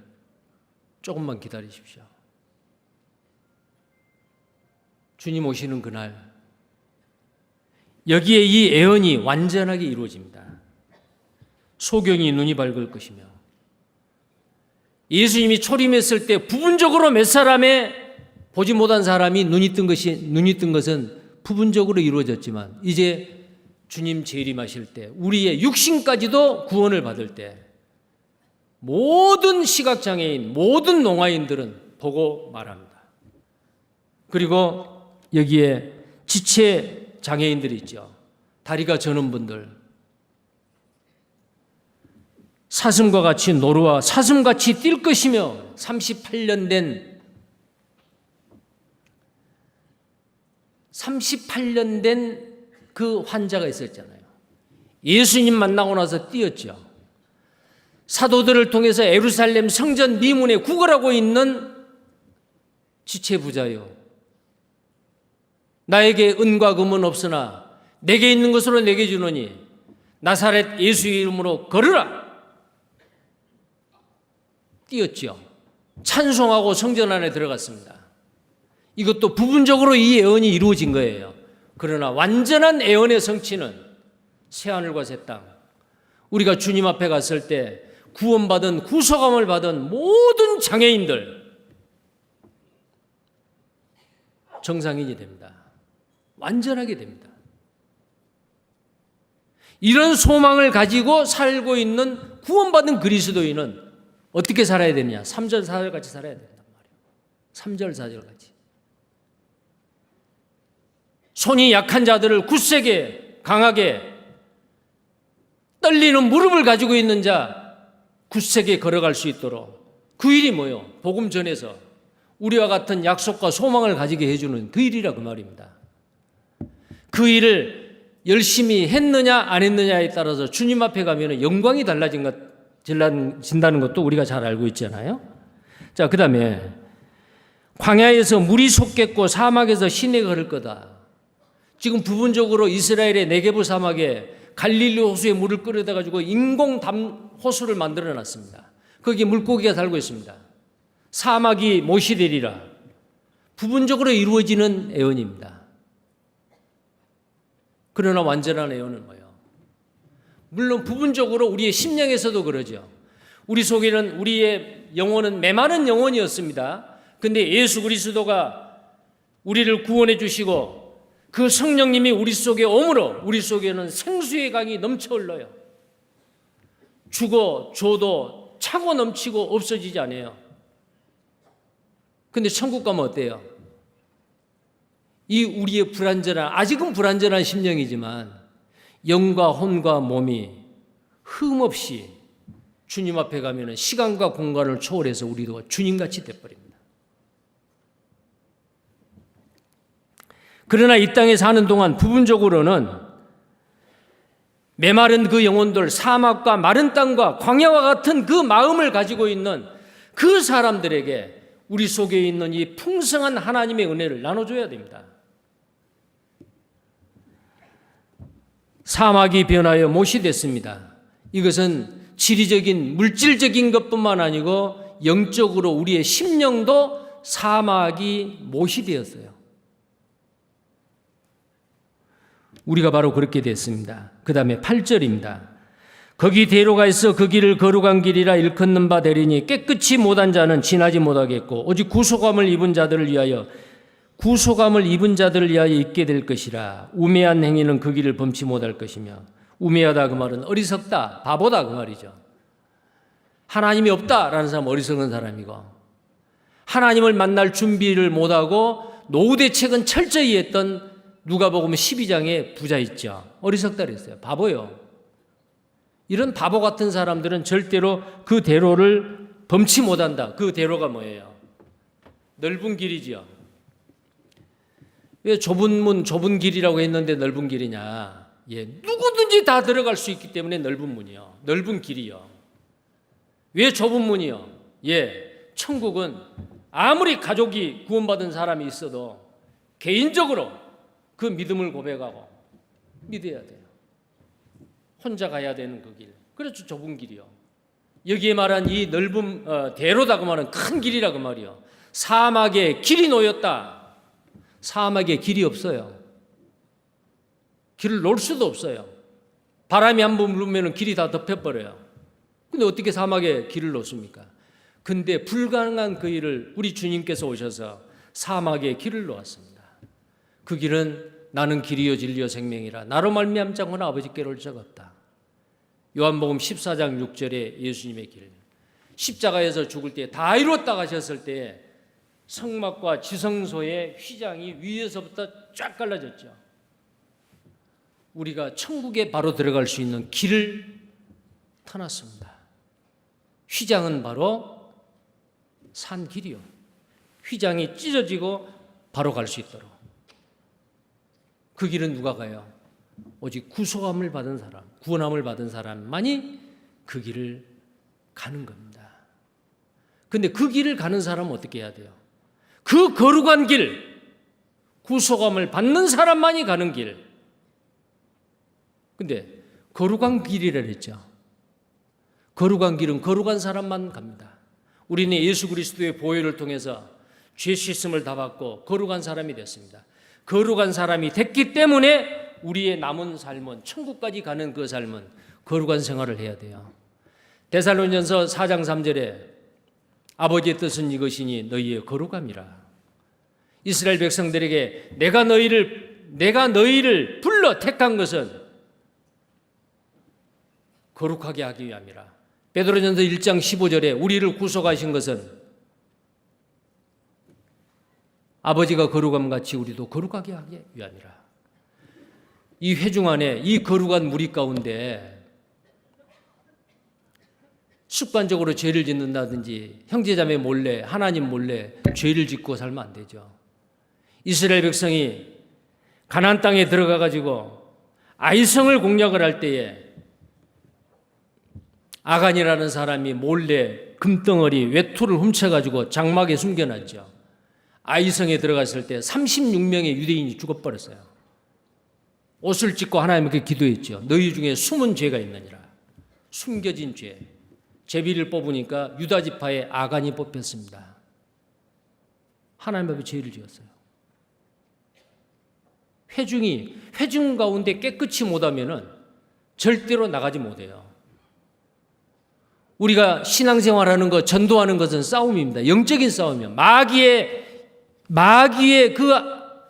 조금만 기다리십시오. 주님 오시는 그날 여기에 이 애언이 완전하게 이루어집니다. 소경이 눈이 밝을 것이며 예수님이 초림했을 때 부분적으로 몇 사람의 보지 못한 사람이 눈이 뜬 것은 부분적으로 이루어졌지만 이제 주님 재림하실 때 우리의 육신까지도 구원을 받을 때 모든 시각장애인, 모든 농아인들은 보고 말합니다. 그리고 여기에 지체 장애인들이 있죠. 다리가 저는 분들, 사슴과 같이 노루와 사슴같이 뛸 것이며 38년 된 그 환자가 있었잖아요. 예수님 만나고 나서 뛰었죠. 사도들을 통해서 예루살렘 성전 미문에 구걸하고 있는 지체부자요. 나에게 은과 금은 없으나 내게 있는 것으로 내게 주노니 나사렛 예수의 이름으로 걸으라. 뛰었죠. 찬송하고 성전 안에 들어갔습니다. 이것도 부분적으로 이 예언이 이루어진 거예요. 그러나 완전한 예언의 성취는 새하늘과 새 땅, 우리가 주님 앞에 갔을 때 구원받은 구속함을 받은 모든 장애인들 정상인이 됩니다. 완전하게 됩니다. 이런 소망을 가지고 살고 있는 구원받은 그리스도인은 어떻게 살아야 되느냐? 3절 4절 같이 살아야 된단 말이에요. 3절 4절 같이. 손이 약한 자들을 굳세게 강하게 떨리는 무릎을 가지고 있는 자 굳세게 걸어갈 수 있도록 그 일이 뭐요? 복음 전에서 우리와 같은 약속과 소망을 가지게 해주는 그 일이라 그 말입니다. 그 일을 열심히 했느냐 안 했느냐에 따라서 주님 앞에 가면 영광이 달라진다는 것도 우리가 잘 알고 있잖아요. 자, 그 다음에 광야에서 물이 솟겠고 사막에서 시내가 흐를 거다. 지금 부분적으로 이스라엘의 네게브 사막에 갈릴리 호수에 물을 끌어다 가지고 인공 호수를 만들어 놨습니다. 거기에 물고기가 살고 있습니다. 사막이 못이 되리라. 부분적으로 이루어지는 예언입니다. 그러나 완전한 예언은 뭐예요? 물론 부분적으로 우리의 심령에서도 그러죠. 우리 속에는 우리의 영혼은 메마른 영혼이었습니다. 근데 예수 그리스도가 우리를 구원해 주시고 그 성령님이 우리 속에 오므로 우리 속에는 생수의 강이 넘쳐 흘러요. 주고 줘도 차고 넘치고 없어지지 않아요. 근데 천국 가면 어때요? 이 우리의 아직은 불완전한 심령이지만 영과 혼과 몸이 흠없이 주님 앞에 가면 시간과 공간을 초월해서 우리도 주님같이 돼버립니다. 그러나 이 땅에 사는 동안 부분적으로는 메마른 그 영혼들, 사막과 마른 땅과 광야와 같은 그 마음을 가지고 있는 그 사람들에게 우리 속에 있는 이 풍성한 하나님의 은혜를 나눠줘야 됩니다. 사막이 변하여 못이 됐습니다. 이것은 지리적인 물질적인 것뿐만 아니고 영적으로 우리의 심령도 사막이 못이 되었어요. 우리가 바로 그렇게 됐습니다. 그 다음에 8절입니다. 거기 대로가 있어 그 길을 거룩한 길이라 일컫는 바 되리니 깨끗이 못한 자는 지나지 못하겠고 오직 구속함을 입은 자들을 위하여 있게 될 것이라. 우매한 행위는 그 길을 범치 못할 것이며, 우매하다 그 말은 어리석다, 바보다 그 말이죠. 하나님이 없다라는 사람은 어리석은 사람이고, 하나님을 만날 준비를 못하고 노후대책은 철저히 했던 누가복음 12장에 부자 있죠. 어리석다 그랬어요. 바보요. 이런 바보 같은 사람들은 절대로 그 대로를 범치 못한다. 그 대로가 뭐예요? 넓은 길이죠. 왜 좁은 문, 좁은 길이라고 했는데 넓은 길이냐? 예, 누구든지 다 들어갈 수 있기 때문에 넓은 문이요. 넓은 길이요. 왜 좁은 문이요? 예, 천국은 아무리 가족이 구원받은 사람이 있어도 개인적으로 그 믿음을 고백하고 믿어야 돼요. 혼자 가야 되는 그 길. 그래서 좁은 길이요. 여기에 말한 이 넓은 대로다 그 말은 큰 길이라 그 말이요. 사막에 길이 놓였다. 사막에 길이 없어요. 길을 놓을 수도 없어요. 바람이 한번 불면 길이 다 덮여버려요. 근데 어떻게 사막에 길을 놓습니까? 근데 불가능한 그 일을 우리 주님께서 오셔서 사막에 길을 놓았습니다. 그 길은 나는 길이요 진리요 생명이라 나로 말미암지 않고는 아버지께로 올 자가 없다. 요한복음 14장 6절에 예수님의 길. 십자가에서 죽을 때 다 이뤘다 가셨을 때 성막과 지성소의 휘장이 위에서부터 쫙 갈라졌죠. 우리가 천국에 바로 들어갈 수 있는 길을 터놨습니다. 휘장은 바로 산 길이요. 휘장이 찢어지고 바로 갈 수 있도록. 그 길은 누가 가요? 오직 구속함을 받은 사람, 구원함을 받은 사람만이 그 길을 가는 겁니다. 근데 그 길을 가는 사람은 어떻게 해야 돼요? 그 거룩한 길, 구속함을 받는 사람만이 가는 길. 근데 거룩한 길이라 그랬죠. 거룩한 길은 거룩한 사람만 갑니다. 우리는 예수 그리스도의 보혈을 통해서 죄 씻음을 다 받고 거룩한 사람이 됐습니다. 거룩한 사람이 됐기 때문에 우리의 남은 삶은 천국까지 가는 그 삶은 거룩한 생활을 해야 돼요. 데살로니전서 4장 3절에 아버지의 뜻은 이것이니 너희의 거룩함이라. 이스라엘 백성들에게 내가 너희를 불러 택한 것은 거룩하게 하기 위함이라. 베드로전서 1장 15절에 우리를 구속하신 것은 아버지가 거룩함 같이 우리도 거룩하게 하기 위함이라. 이 회중 안에 이 거룩한 무리 가운데 습관적으로 죄를 짓는다든지 형제자매 몰래 하나님 몰래 죄를 짓고 살면 안 되죠. 이스라엘 백성이 가나안 땅에 들어가 가지고 아이성을 공략을 할 때에 아간이라는 사람이 몰래 금덩어리 외투를 훔쳐가지고 장막에 숨겨놨죠. 아이성에 들어갔을 때 36명의 유대인이 죽어버렸어요. 옷을 찢고 하나님께 기도했죠. 너희 중에 숨은 죄가 있느니라. 숨겨진 죄. 제비를 뽑으니까 유다 지파의 아간이 뽑혔습니다. 하나님 앞에 죄를 지었어요. 회중 가운데 깨끗이 못하면은 절대로 나가지 못해요. 우리가 신앙생활하는 것, 전도하는 것은 싸움입니다. 영적인 싸움이에요. 마귀의 그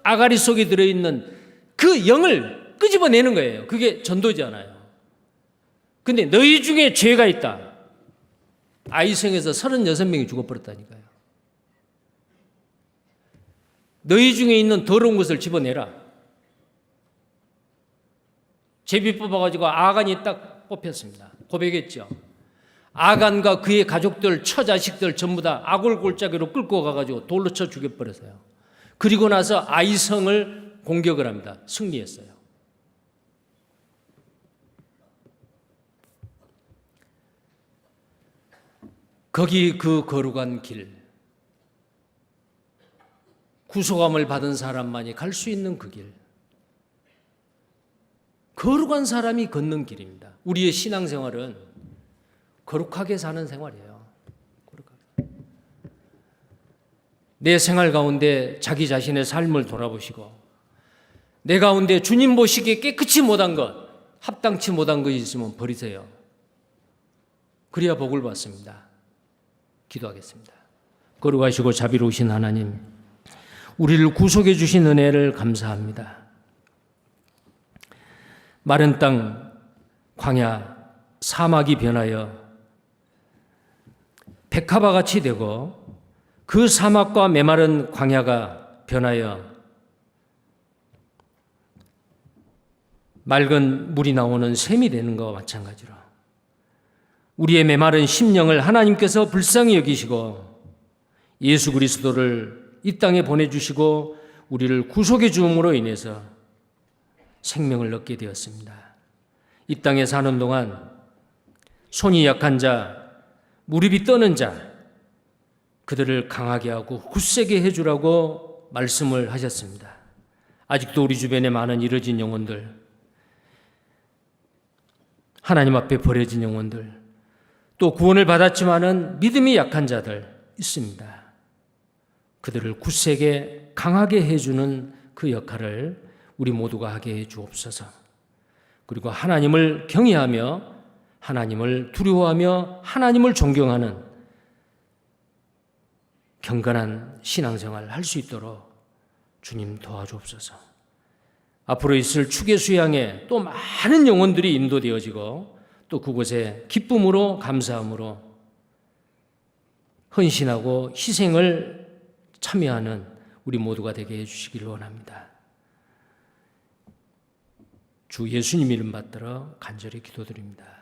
아가리 속에 들어있는 그 영을 끄집어내는 거예요. 그게 전도잖아요. 근데 너희 중에 죄가 있다. 아이성에서 36명이 죽어버렸다니까요. 너희 중에 있는 더러운 것을 집어내라. 제비 뽑아가지고 아간이 딱 뽑혔습니다. 고백했죠. 아간과 그의 가족들, 처자식들 전부 다 아골골짜기로 끌고 가가지고 돌로 쳐 죽여버렸어요. 그리고 나서 아이성을 공격을 합니다. 승리했어요. 거기 그 거룩한 길, 구속함을 받은 사람만이 갈 수 있는 그 길, 거룩한 사람이 걷는 길입니다. 우리의 신앙생활은 거룩하게 사는 생활이에요. 거룩하게. 내 생활 가운데 자기 자신의 삶을 돌아보시고 내 가운데 주님 보시기에 깨끗이 못한 것, 합당치 못한 것이 있으면 버리세요. 그래야 복을 받습니다. 기도하겠습니다. 거룩하시고 자비로우신 하나님, 우리를 구속해 주신 은혜를 감사합니다. 마른 땅, 광야, 사막이 변하여 백합화같이 되고 그 사막과 메마른 광야가 변하여 맑은 물이 나오는 샘이 되는 것과 마찬가지로 우리의 메마른 심령을 하나님께서 불쌍히 여기시고 예수 그리스도를 이 땅에 보내주시고 우리를 구속해 주음으로 인해서 생명을 얻게 되었습니다. 이 땅에 사는 동안 손이 약한 자, 무릎이 떠는 자, 그들을 강하게 하고 굳세게 해주라고 말씀을 하셨습니다. 아직도 우리 주변에 많은 잃어진 영혼들, 하나님 앞에 버려진 영혼들, 또 구원을 받았지만은 믿음이 약한 자들 있습니다. 그들을 굳세게 강하게 해주는 그 역할을 우리 모두가 하게 해 주옵소서. 그리고 하나님을 경외하며 하나님을 두려워하며 하나님을 존경하는 경건한 신앙생활을 할 수 있도록 주님 도와주옵소서. 앞으로 있을 축의 수양에 또 많은 영혼들이 인도되어지고 또 그곳에 기쁨으로 감사함으로 헌신하고 희생을 참여하는 우리 모두가 되게 해주시기를 원합니다. 주 예수님 이름 받들어 간절히 기도드립니다.